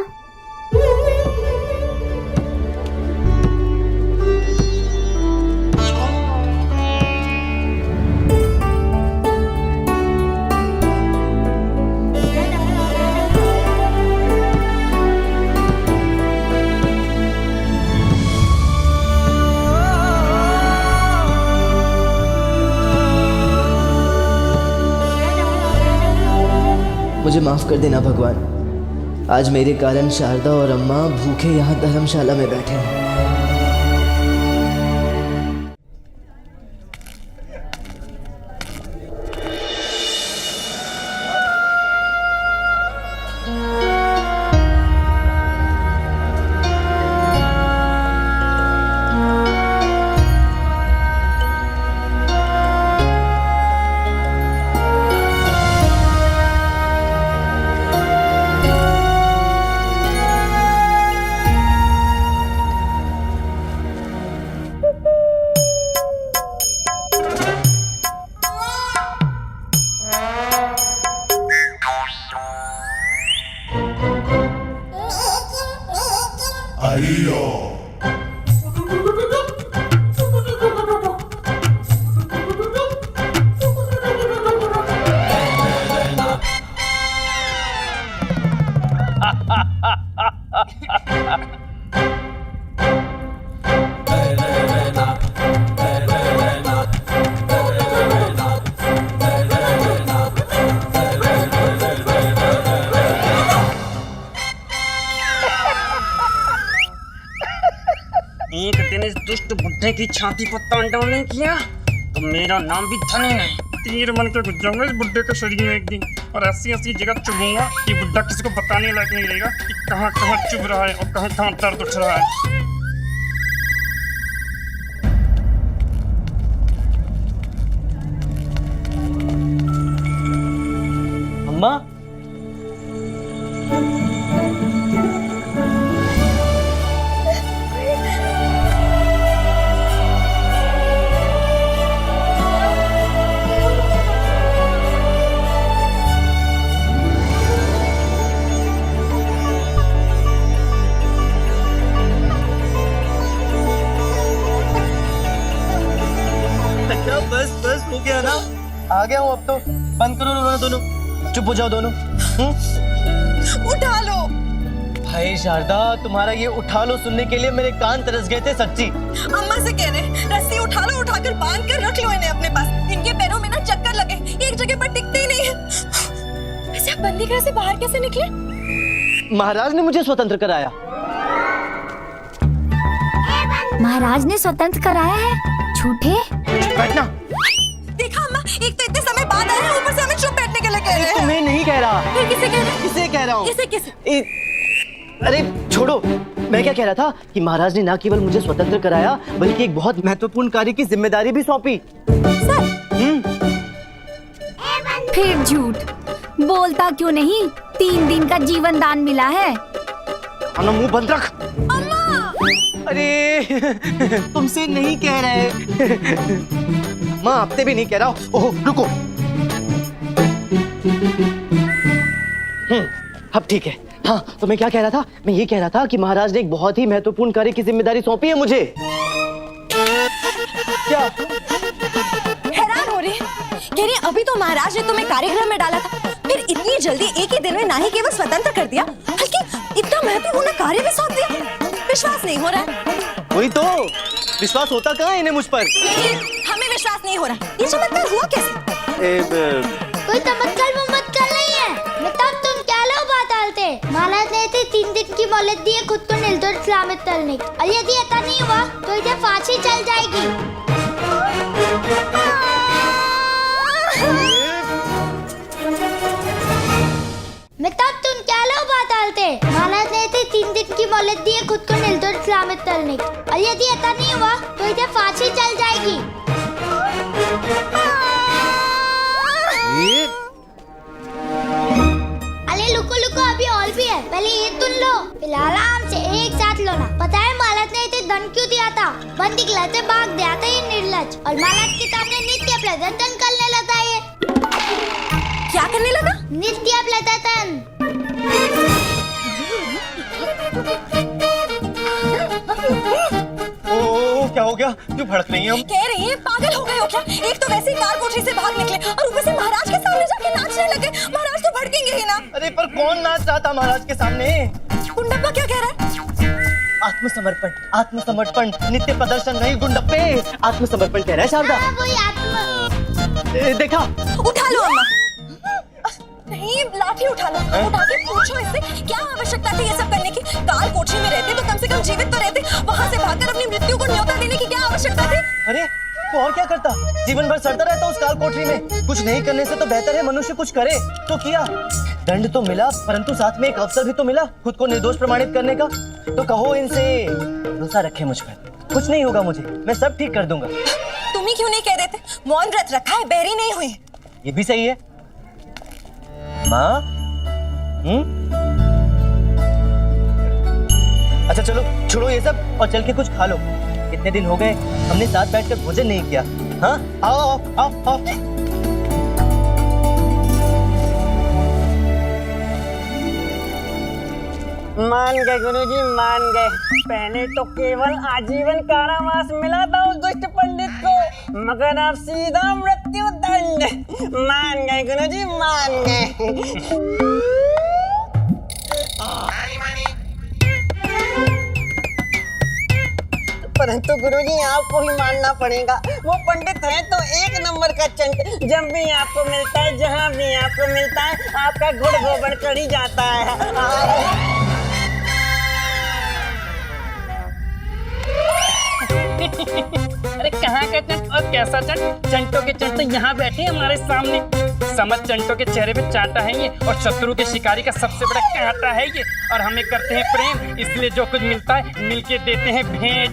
मुझे माफ कर देना भगवान, आज मेरे कारण शारदा और अम्मा भूखे यहाँ धर्मशाला में बैठे हैं। बुड्ढे की छाती को तांडव नहीं किया तो मेरा नाम भी धनी नहीं। तीर बन के घुस जाऊंगा इस बुड्ढे के शरीर में एक दिन, और ऐसी ऐसी जगह चुभूंगा कि बुड्ढा किसी को बताने लायक नहीं रहेगा कि कहाँ कहाँ चुभ रहा है और कहाँ कहाँ दर्द उठ रहा है। अम्मा, बस हो गया ना, आ गया हूँ अब तो। बंद करो रोना दोनों, चुप हो जाओ दोनों। उठा लो। भाई शारदा, तुम्हारा ये उठा लो सुनने के लिए मेरे कान तरस गए थे सच्ची। अम्मा से कह रहे रस्सी उठा लो, उठाकर बांध कर रख लो इन्हें अपने पास। इनके पैरों में ना चक्कर लगे, एक जगह पर टिकते ही नहीं है। वैसे आप बंदी घर से बाहर कैसे निकले? महाराज ने मुझे स्वतंत्र कराया। महाराज ने स्वतंत्र कराया है? झूठे। बैठना। देखा अम्मा, एक तो इतने समय बाद आए हैं, ऊपर से हमें चुप बैठने के लिए कह रहे हैं। तुम्हें नहीं कह रहा। फिर किसे कह रहे हैं? किसे कह रहा हूँ? किसे? अरे छोड़ो, मैं क्या कह रहा था कि महाराज ने ना केवल मुझे स्वतंत्र कराया बल्कि एक बहुत महत्वपूर्ण कार्य की जिम्मेदारी भी सौंपी। फिर झूठ बोलता क्यों नहीं? 3 दिन का जीवन दान मिला है। अपना मुंह बंद रख। अरे तुमसे नहीं कह रहे। माँ आपसे भी नहीं कह रहा। ओह रुको। अब ठीक है। हाँ तो मैं क्या कह रहा था? मैं ये कह रहा था कि महाराज ने एक बहुत ही महत्वपूर्ण कार्य की जिम्मेदारी सौंपी है मुझे। क्या? हैरान हो रही कह रही अभी तो महाराज ने तुम्हें कार्यक्रम में डाला था, फिर इतनी जल्दी एक ही दिन में ना ही केवल स्वतंत्र कर दिया बल्कि इतना महत्वपूर्ण कार्य भी सौंप दिया। विश्वास नहीं हो रहा है। वही तो, विश्वास होता कहाँ है इन्हें मुझ पर? हमें विश्वास नहीं हो रहा। ये चमत्कार हुआ कैसे? कोई चमत्कार वमत्कार नहीं है। मतलब तुम क्या लो बात आलते? महाराज ने इसे 3 दिन की मोहलत दी है खुद को निर्दोष सलामत करने की, और यदि ऐसा नहीं हुआ तो इसे फांसी चल जाएगी। मतलब तुम क्या लो बात आलते? महाराज ने इसे 3 दिन की मोहलत दी है खुद को निर्दोष सलामत करने की, और यदि ऐसा नहीं हुआ तो इसे फांसी चल जाएगी। अरे लुको लुको, अभी और भी है, पहले ये तुम लो। फिलहाल आराम से एक साथ लो ना। पता है महाराज ने इसे दंड क्यों दिया था? बंदी गला से भाग दिया था ये निर्लज, और महाराज के सामने नित्य प्रदर्शन करने लगा। ये क्या करने लगा? नित्य प्रदर्शन। क्या हो गया? क्यों भड़क रही हैं हम? कह रही है पागल हो गए हो क्या? एक तो वैसे ही कार कोठरी से भाग निकले और ऊपर से महाराज के सामने जाके नाचने लगे। महाराज तो भड़केंगे ही ना। अरे पर कौन नाच रहा था महाराज के सामने? गुंडप्पा क्या कह रहा है? आत्मसमर्पण, आत्मसमर्पण, नित्य प्रदर्शन नहीं गुंडप्पे, आत्मसमर्पण कह रहा है शारदा। देखा? उठा लो अम्मा। नहीं, लाठी उठा लो। उठा के पूछो इससे क्या आवश्यकता थी ये सब करने की? काल कोठरी में रहते तो कम से कम जीवित तो रहते। वहाँ से भागकर अपनी मृत्यु को न्योता देने की क्या आवश्यकता थी? अरे तो और क्या करता? जीवन भर सड़ता रहता उस काल कोठरी में। कुछ नहीं करने से तो बेहतर है मनुष्य कुछ करे। तो किया, दंड तो मिला परंतु साथ में एक अवसर भी तो मिला खुद को निर्दोष प्रमाणित करने का। तो कहो इनसे भरोसा रखे मुझ पर, कुछ नहीं होगा मुझे, मैं सब ठीक कर दूंगा। तुम ही क्यों नहीं कह देते? मौन व्रत रखा है, बहरी नहीं हुई। ये भी सही है माँ। अच्छा चलो छोड़ो ये सब और चल के कुछ खा लो। कितने दिन हो गए हमने साथ बैठकर भोजन नहीं किया। हाँ आओ आओ आओ आओ। मान गए गुरुजी, मान गए। पहले तो केवल आजीवन कारावास मिला था उस दुष्ट पंडित को, मगर अब सीधा मृत्यु दंड। मान गए गुरुजी, मान गए। परंतु गुरुजी आपको ही मानना पड़ेगा, वो पंडित है तो 1 नंबर का चंट। जब भी आपको मिलता है, जहाँ भी आपको मिलता है, आपका गुड़ गोबर कर ही जाता है। अरे कहाँ का चंट और कैसा चंट? चंटों के चंट तो यहाँ बैठे हैं हमारे सामने। समझ चंटों के चेहरे पे चांटा है ये, और शत्रु के शिकारी का सबसे बड़ा कांटा है ये। और हमें करते हैं प्रेम, इसलिए जो कुछ मिलता है मिलके देते हैं भेंट।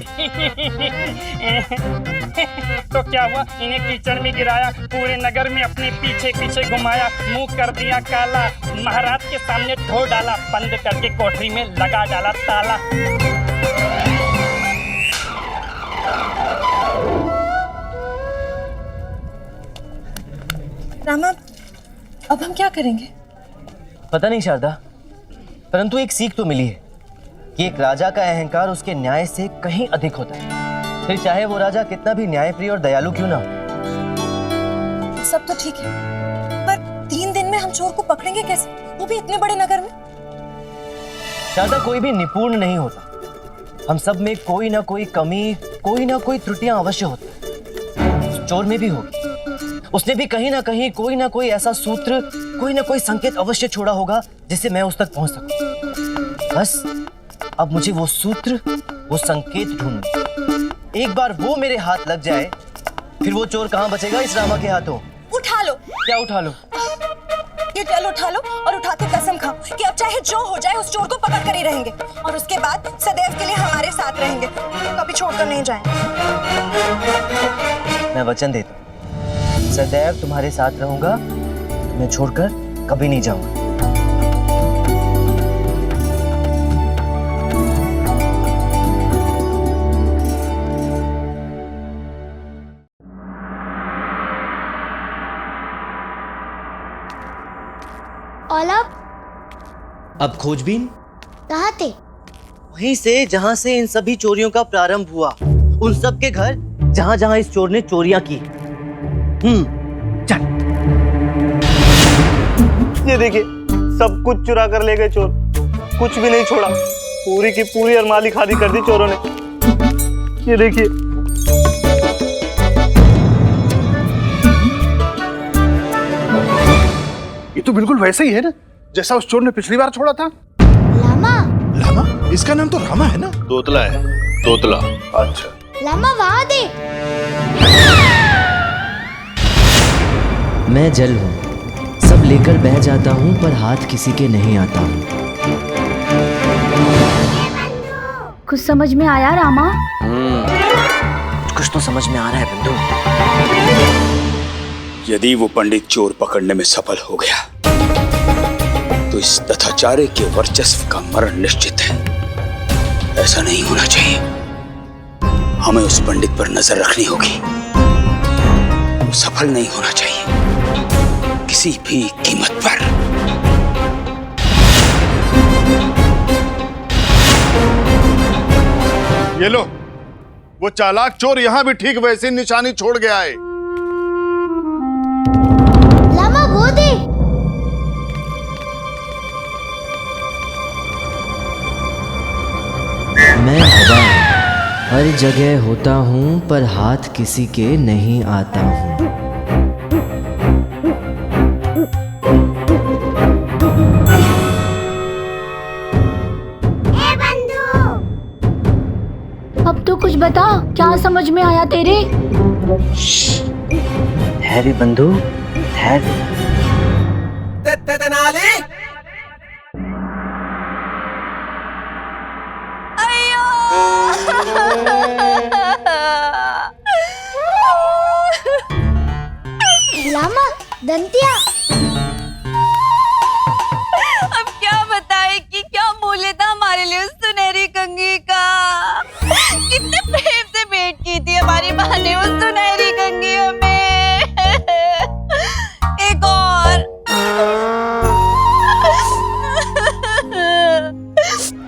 तो क्या हुआ, इन्हें कीचड़ में गिराया, पूरे नगर में अपने पीछे पीछे घुमाया, मुंह कर दिया काला, महाराज के सामने ढो डाला, बंद करके कोठरी में लगा डाला ताला। रामा, अब हम क्या करेंगे? पता नहीं शारदा, परंतु एक सीख तो मिली है कि एक राजा का अहंकार उसके न्याय से कहीं अधिक होता है, फिर चाहे वो राजा कितना भी न्यायप्रिय और दयालु क्यों ना हो। सब तो ठीक है, पर 3 दिन में हम चोर को पकड़ेंगे कैसे, वो भी इतने बड़े नगर में? शारदा, कोई भी निपुण नहीं होता, हम सब में कोई ना कोई कमी, कोई ना कोई त्रुटियां अवश्य होती। चोर में भी होगी, उसने भी कहीं ना कहीं कोई ना कोई ऐसा सूत्र, कोई ना कोई संकेत अवश्य छोड़ा होगा जिससे मैं उस तक पहुंच सकूं। बस अब मुझे वो सूत्र, वो संकेत ढूंढना। एक बार वो मेरे हाथ लग जाए, फिर वो चोर कहां बचेगा इस रामा के हाथों। उठा लो। क्या उठा लो? ये डल उठा लो और उठा के कसम खाओ कि अब चाहे जो हो जाए उस चोर को पकड़ कर ही रहेंगे, और उसके बाद सदैव के लिए हमारे साथ रहेंगे, कभी छोड़कर नहीं जाएंगे। मैं वचन देता हूं, सदैव तुम्हारे साथ रहूंगा, तुम्हें छोड़कर कभी नहीं जाऊंगा। और अब खोजबीन कहाँ थे? वहीं से जहां से इन सभी चोरियों का प्रारंभ हुआ, उन सब के घर जहां जहां इस चोर ने चोरियां की। चल। ये देखिए, सब कुछ चुरा कर ले गए चोर, कुछ भी नहीं छोड़ा, पूरी की पूरी अरमाली खाली कर दी चोरों ने। ये देखिए। ये तो बिल्कुल वैसे ही है ना जैसा उस चोर ने पिछली बार छोड़ा था। लामा। लामा? इसका नाम तो रामा है ना? तोतला है, तोतला। अच्छा। लामा वहाँ देख। मैं जल हूँ, सब लेकर बह जाता हूँ, पर हाथ किसी के नहीं आता हूँ। कुछ समझ में आया रामा? कुछ तो समझ में आ रहा है बंधु। यदि वो पंडित चोर पकड़ने में सफल हो गया तो इस तथाचार्य के वर्चस्व का मरण निश्चित है। ऐसा नहीं होना चाहिए, हमें उस पंडित पर नजर रखनी होगी। वो सफल नहीं होना चाहिए किसी भी कीमत पर। ये लो, वो चालाक चोर यहाँ भी ठीक वैसी निशानी छोड़ गया है। लामा वो देख। मैं हवा हूँ, हर जगह होता हूँ, पर हाथ किसी के नहीं आता हूँ। अब तो कुछ बता, क्या समझ में आया तेरे? धैर्य बंधु, धैर्य। लामा दंतिया। अब क्या बताए कि क्या मूल्य था हमारे लिए उस सुनहरी कंघी का। कितने प्रेम से भेंट की थी हमारी माँ ने उस सुनहरी कंघी हमें। एक और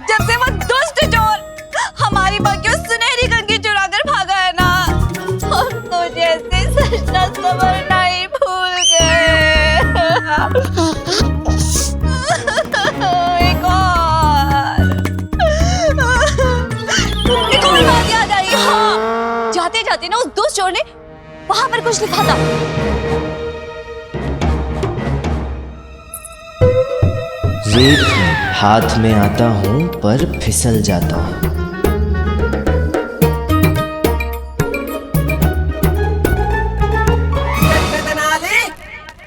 जब से वो दुष्ट चोर हमारी माँ की उस सुनहरी कंघी चुरा कर भागा है ना, हम तो जैसे सजना संवरना ही भूल गए। एक और बात याद आई। हाँ, जाते जाते ना उस दुष्ट चोर ने वहां पर कुछ लिखा था। रेत हाथ में आता हूँ, पर फिसल जाता हूँ।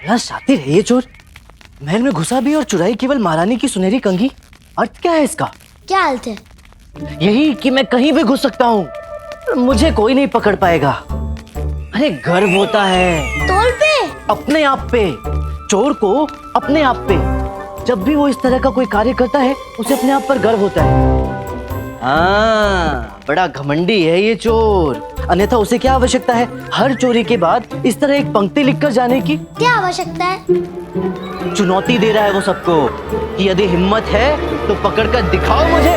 बड़ा शातिर है ये चोर। महल में घुसा भी और चुराई केवल महारानी की सुनहरी कंघी। अर्थ क्या है इसका? क्या अर्थ है? यही कि मैं कहीं भी घुस सकता हूँ, मुझे कोई नहीं पकड़ पाएगा। अरे गर्व होता है तोल पे, अपने आप पे, चोर को अपने आप पे। जब भी वो इस तरह का कोई कार्य करता है उसे अपने आप पर गर्व होता है। हाँ, बड़ा घमंडी है ये चोर। अन्यथा उसे क्या आवश्यकता है हर चोरी के बाद इस तरह एक पंक्ति लिखकर जाने की? क्या आवश्यकता है? चुनौती दे रहा है वो सबको कि यदि हिम्मत है तो पकड़कर दिखाओ मुझे।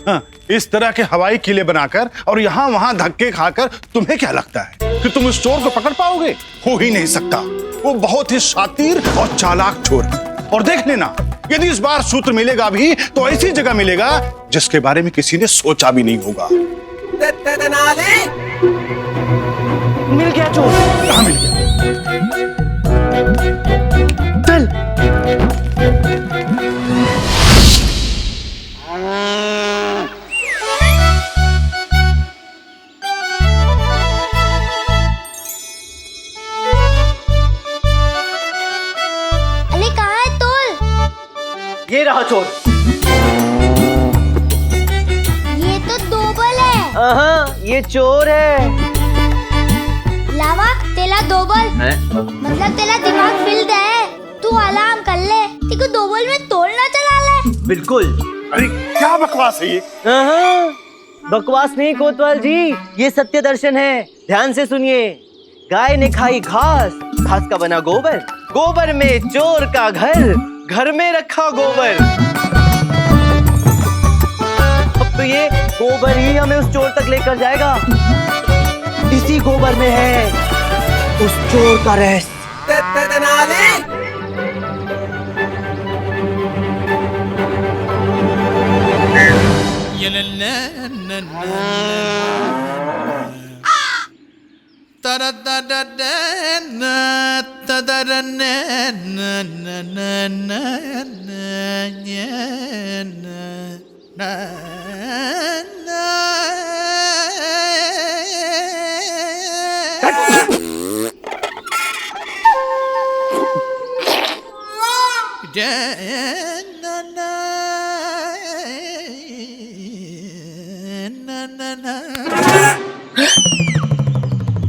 हाँ, इस तरह के हवाई किले बनाकर और यहाँ वहाँ धक्के खाकर तुम्हें क्या लगता है कि तुम इस चोर को पकड़ पाओगे? हो ही नहीं सकता। वो बहुत ही शातिर और चालाक चोर है। और देख लेना, यदि इस बार सूत्र मिलेगा भी तो ऐसी जगह मिलेगा जिसके बारे में किसी ने सोचा भी नहीं होगा। मिल गया चोर। कहाँ मिल गया? चल। अरे कहाँ है तोल? ये रहा चोर। ये तो दोबल है। हाँ, ये चोर है। लावा तेला दोबल मतलब तेरा दिमाग फिल्ड है। तू अलार्म कर ले, तेको दोबल में तोड़ना चला ले। बिल्कुल। अरे क्या बकवास है ये? बकवास नहीं कोतवाल जी, ये सत्य दर्शन है। ध्यान से सुनिए। गाय ने खाई घास, घास का बना गोबर, गोबर में चोर का घर, घर में रखा गोबर। अब तो ये गोबर ही हमें उस चोर तक लेकर जाएगा। इसी गोबर में है उस चोर का रहस्य।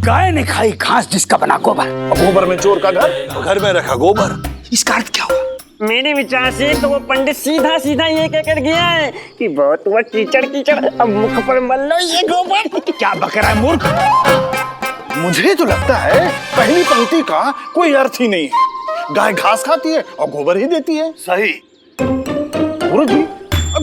गाय ने खाई घास जिसका बना गोबर, गोबर में चोर का घर, घर में रखा गोबर। इसका अर्थ क्या हुआ? मेरे विचार से तो वो पंडित सीधा सीधा ये कहकर गया है कि बहुत हुआ कीचड़ कीचड़, अब मुख पर मल लो ये गोबर। क्या बक रहा है मूर्ख? मुझे तो लगता है पहली पंक्ति का कोई अर्थ ही नहीं है। गाय घास खाती है और गोबर ही देती है। सही। गुरुजी,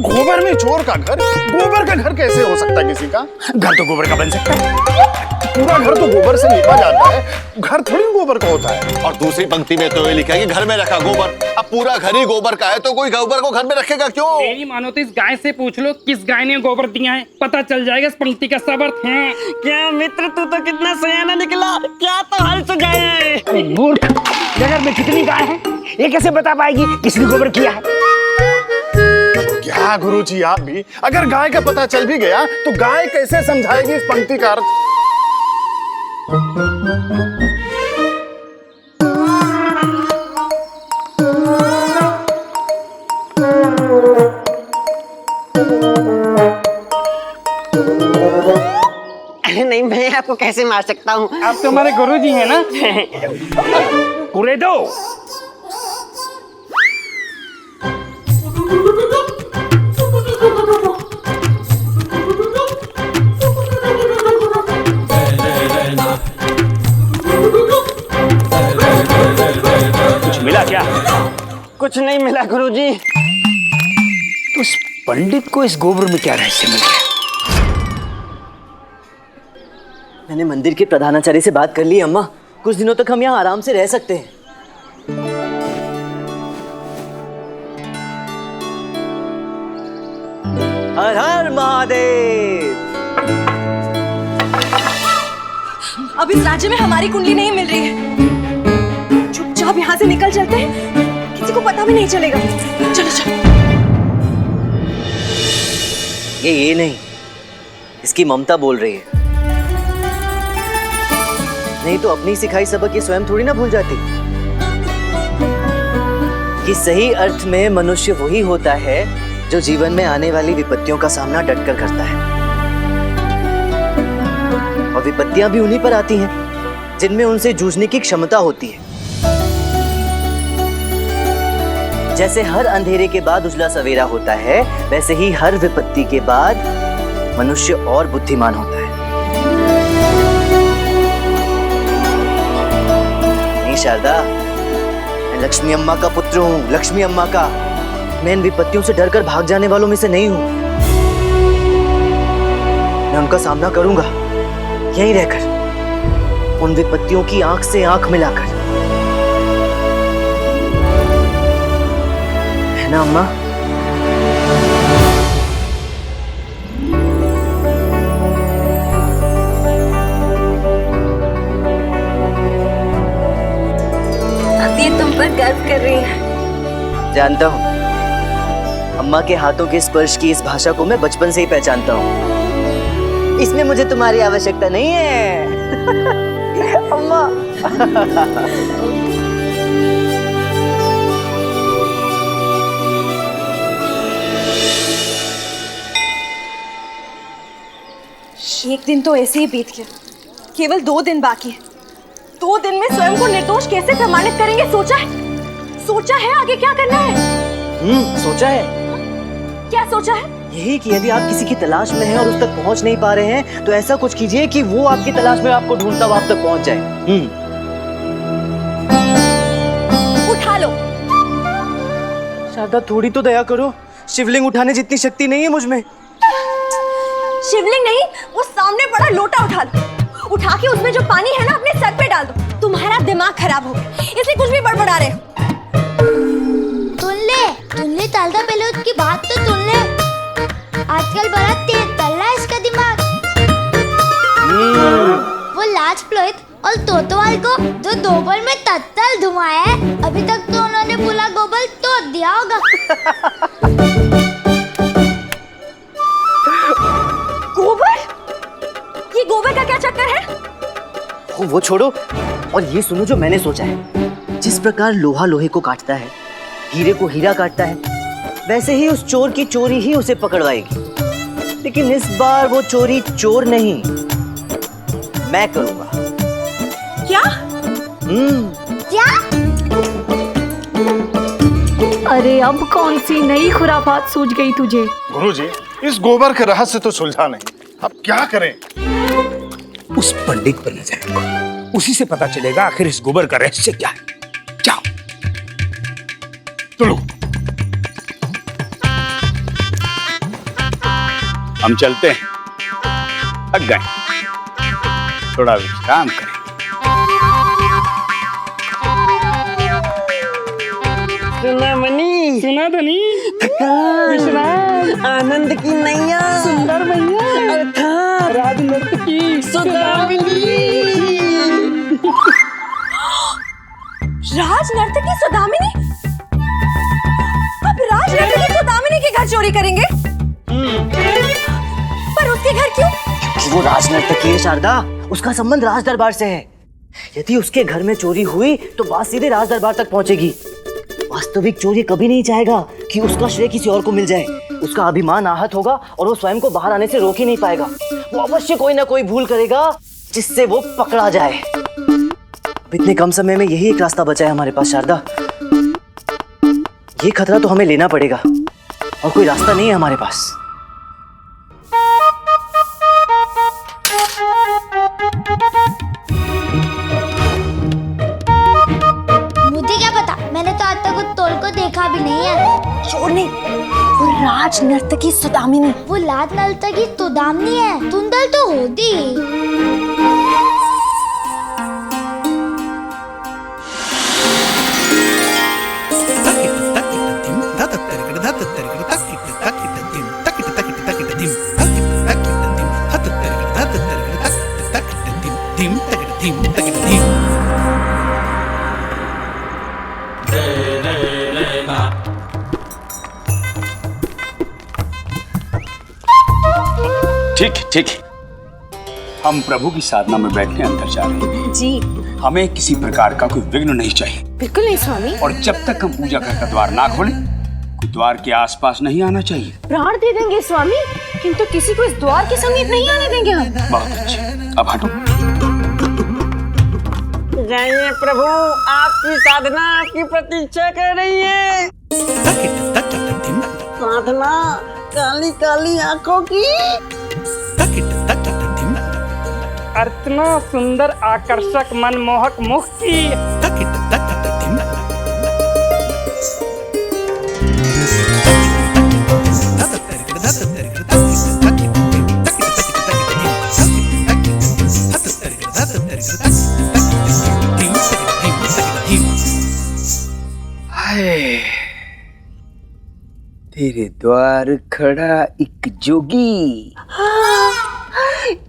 गोबर में चोर का घर, गोबर का घर कैसे हो सकता है किसी का? घर तो गोबर का बन सकता है। पूरा घर तो गोबर से लिपा जाता है, घर थोड़ी गोबर का होता है। और दूसरी पंक्ति में तो ये लिखा है कि घर में रखा गोबर। अब पूरा घर ही गोबर का है तो कोई गोबर को घर में रखेगा क्यों? मेरी मानो तो इस गाय से पूछ लो किस गाय ने गोबर दिया है, पता चल जाएगा इस पंक्ति का सब अर्थ है। क्या मित्र, तू तो कितना सयाना निकला, क्या तो हल सुझाया है। मूर्ख, नगर में कितनी गाय है, ये कैसे बता पाएगी किसने गोबर किया है? क्या गुरुजी आप भी, अगर गाय का पता चल भी गया तो गाय कैसे समझाएगी इस पंक्ति का अर्थ? नहीं, मैं आपको कैसे मार सकता हूँ? आप तो हमारे गुरुजी हैं ना। पूरे दो। कुछ मिला क्या? कुछ नहीं मिला गुरुजी। तो इस पंडित को इस गोबर में क्या रहस्य मिल गया? मैंने मंदिर के प्रधानाचार्य से बात कर ली अम्मा, कुछ दिनों तक हम यहाँ आराम से रह सकते हैं। हर हर महादेव। अब इस राज्य में हमारी कुंडली नहीं मिल रही है। चुपचाप यहाँ से निकल चलते हैं, किसी को पता भी नहीं चलेगा। चलो चलो। ये नहीं, इसकी ममता बोल रही है। नहीं तो अपनी सिखाई सबक ये स्वयं थोड़ी ना भूल जाती। कि सही अर्थ में मनुष्य वही होता है जो जीवन में आने वाली विपत्तियों का सामना डटकर करता है। और विपत्तियां भी उन्हीं पर आती हैं जिनमें उनसे जूझने की क्षमता होती है। जैसे हर अंधेरे के बाद उजला सवेरा होता है, वैसे ही हर विपत्ति के बाद मनुष्य और बुद्धिमान होता है। नहीं शारदा, मैं लक्ष्मी अम्मा का पुत्र हूँ, लक्ष्मी अम्मा का। मैं इन विपत्तियों से डरकर भाग जाने वालों में से नहीं हूँ। मैं उनका सामना करूंगा, यहीं रहकर, उन विपत्तियों की आंख से आंख मिलाकर। है ना अम्मा? ये तुम पर गर्व कर रही है। जानता हूँ, अम्मा के हाथों के स्पर्श की इस भाषा को मैं बचपन से ही पहचानता हूँ। इसमें मुझे तुम्हारी आवश्यकता नहीं है। अम्मा। एक दिन तो ऐसे ही बीत गया, केवल 2 दिन बाकी है। 2 दिन में स्वयं को निर्दोष कैसे प्रमाणित करेंगे? सोचा है आगे क्या करना है? सोचा है। क्या सोचा है? यही कि यदि आप किसी की तलाश में हैं और उस तक पहुंच नहीं पा रहे हैं, तो ऐसा कुछ कीजिए कि वो आपकी तलाश में आपको ढूंढता हुआ आप तक पहुंच जाए। उठा लो। शारदा, थोड़ी तो दया करो। शिवलिंग उठाने जितनी शक्ति नहीं है मुझ में। शिवलिंग नहीं, वो सामने पड़ा लोटा उठा लो। उठा के उसमें जो पानी है ना, अपने सर पे डाल दो। तुम्हारा दिमाग खराब हो गया, इसलिए कुछ भी बड़बड़ा रहे हो। सुन ले तालदा, पहले उसकी बात तो सुन ले। आजकल बड़ा तेज चल रहा है इसका दिमाग। वो लाजपलोहित और तोतवाल को जो दोबल में तत्तल धुआया है, अभी तक तो उन्होंने पूरा गोबल तोड़ दिया होगा। गोबर? ये गोबर का क्या चक्कर है? वो छोड़ो और ये सुनो जो मैंने सोचा है। जिस प्रकार लोहा लोहे को काटता है, हीरे को हीरा काटता है, वैसे ही उस चोर की चोरी ही उसे पकड़वाएगी। लेकिन इस बार वो चोरी चोर नहीं, मैं करूंगा। क्या? क्या? अरे अब कौन सी नई खुराफात सूझ गई तुझे? गुरुजी, इस गोबर के रहस्य तो सुलझा नहीं, अब क्या करें? उस पंडित पर ले जाएगा, उसी से पता चलेगा आखिर इस गोबर का रहस्य क्या है। जाओ चलो, हम चलते हैं, थक गए, थोड़ा विश्राम करें। सुना मनी, सुना धनी, विश्राम, आनंद की नैया, सुंदर मैया, अर्थात राजनर्तकी सुदामिनी। राजनर्तकी सुदामिनी? अब राजनर्तकी सुदामिनी के घर चोरी करेंगे? पर उसके घर क्यों? क्योंकि वो राजनर्तकी है शारदा, उसका संबंध राज दरबार से है। यदि उसके घर में चोरी हुई तो बात सीधे राज दरबार तक पहुंचेगी। वास्तविक चोरी कभी नहीं चाहेगा कि उसका श्रेय किसी और को मिल जाए। उसका अभिमान आहत होगा और वो स्वयं को बाहर आने से रोक ही नहीं पाएगा। वो अवश्य कोई ना कोई भूल करेगा जिससे वो पकड़ा जाए। इतने कम समय में यही एक रास्ता बचा है हमारे पास शारदा। ये खतरा तो हमें लेना पड़ेगा और कोई रास्ता नहीं है हमारे पास। मुझे क्या पता, मैंने तो आज तक उस तोल को देखा भी नहीं है। चोर नहीं, वो राजनर्तकी सुदामिनी। वो लात नर्तकी सुदामिनी है, सुंदर तो होती। ठीक ठीक, हम प्रभु की साधना में बैठने अंदर जा रहे हैं। जी हमें किसी प्रकार का कोई विघ्न नहीं चाहिए, बिल्कुल नहीं स्वामी। और जब तक हम पूजा घर का द्वार ना खोलें, कोई द्वार के आसपास नहीं आना चाहिए। प्राण दे देंगे स्वामी, किंतु किसी को इस द्वार के समीप नहीं आने देंगे हम। बहुत अच्छे, अब हटो। जाइए प्रभु, आपकी साधना आपकी प्रतीक्षा कर रही है। साधना काली काली आंखों की। अर्चना सुंदर आकर्षक मनमोहक मुख की। हाय, तेरे द्वार खड़ा एक जोगी।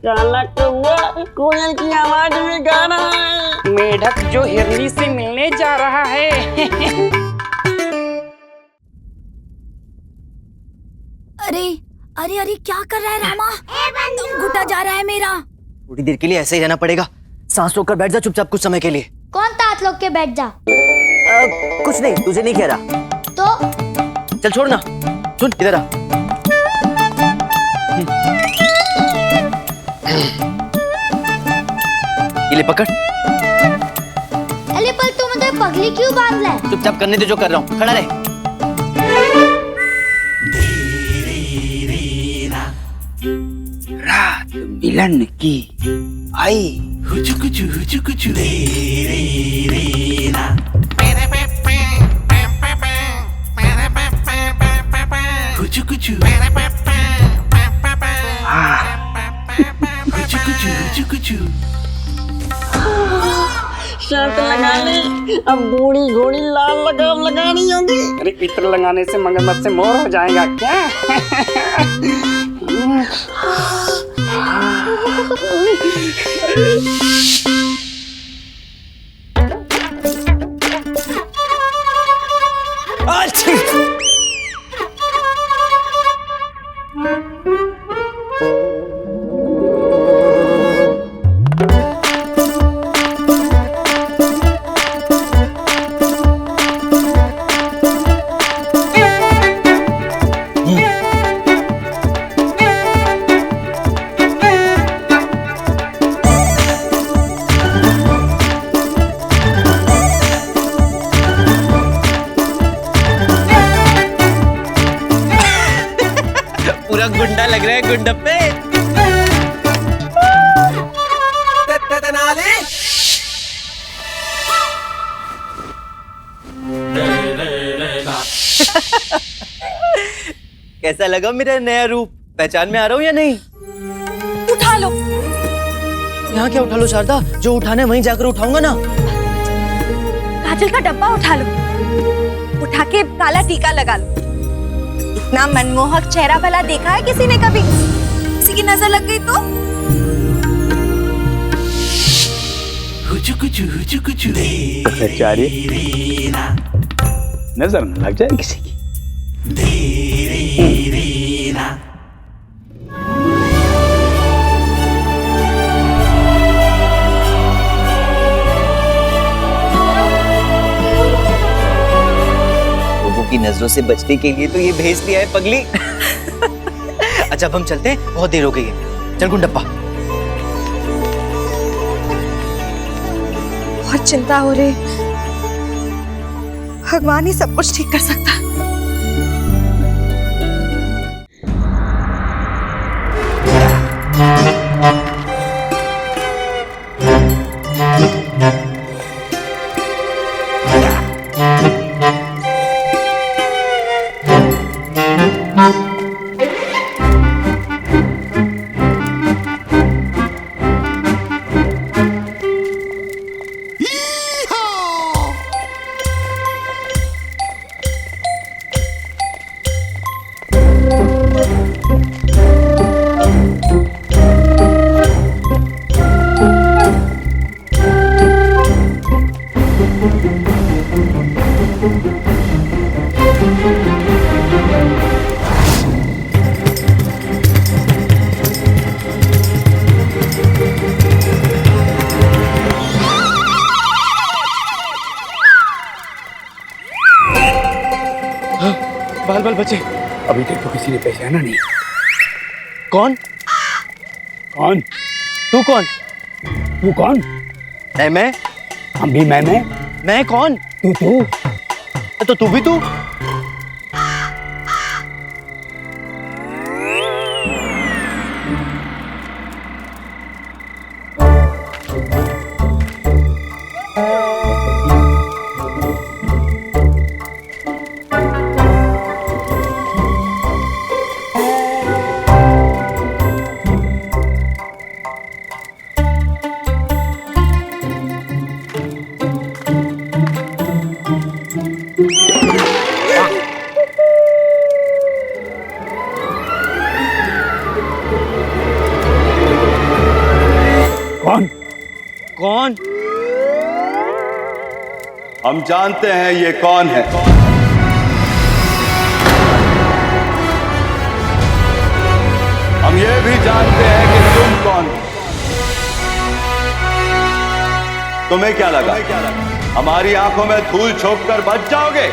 काला कौवा कोयल की आवाज में गा रहा है। मेढक जो हिरनी से मिलने जा रहा है। अरे अरे अरे क्या कर रहा है रामा? दम घुटा जा रहा है मेरा। थोड़ी देर के लिए ऐसे ही रहना पड़ेगा। सांस रोक कर बैठ जा चुपचाप कुछ समय के लिए। कौन तात लोग के बैठ जा। कुछ नहीं, तुझे नहीं कह रहा। तो चल छोड़ ना, सुन इधर आ। ये ले पकड़। अरे पर तू मुझे पगली क्यों बांध रहा है? चुपचाप करने दे जो कर रहा हूँ, खड़ा रहे। रात मिलन की आई। शर्त लगा ली, अब बूढ़ी घोड़ी लाल लगाम लगानी होगी। अरे इत्र लगाने से मगरमच्छ से मोर हो जाएगा क्या? पूरा गुंडा लग रहा है गुंडप्पे। कैसा लगा मेरा नया रूप? पहचान में आ रहा हूँ या नहीं? उठा लो। यहाँ क्या उठा लो शारदा? जो उठाने वहीं जाकर उठाऊंगा ना। काजल का डब्बा उठा लो, उठा के काला टीका लगा लो। इतना मनमोहक चेहरा भला देखा है किसी ने कभी? किसी की नजर लग गई तो? आचार्य, नजर न लग जाए किसी की। लोगों की नजरों से बचने के लिए तो ये भेज दिया है पगली। अच्छा अब हम चलते हैं, बहुत देर हो गई है। चल गुंडप्पा। बहुत चिंता हो रही। भगवान ही सब कुछ ठीक कर सकता है। बाल बाल बचे। अभी तक तो किसी ने पहचाना नहीं। कौन? कौन? तू कौन? तू कौन? मैं? हम भी मैं। मैं कौन? तू। तो तू भी तू? कौन? कौन? हम जानते हैं ये कौन है। हम ये भी जानते हैं कि तुम कौन हो। तुम्हें क्या लगा हमारी आंखों में धूल झोंक कर बच जाओगे?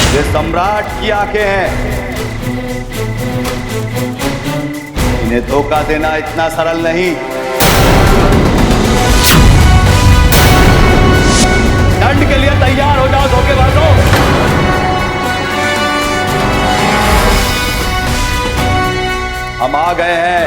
ये सम्राट की आंखें हैं। इन्हें धोखा देना इतना सरल नहीं। दंड के लिए तैयार हो जाओ धोखेबाजों। हम आ गए हैं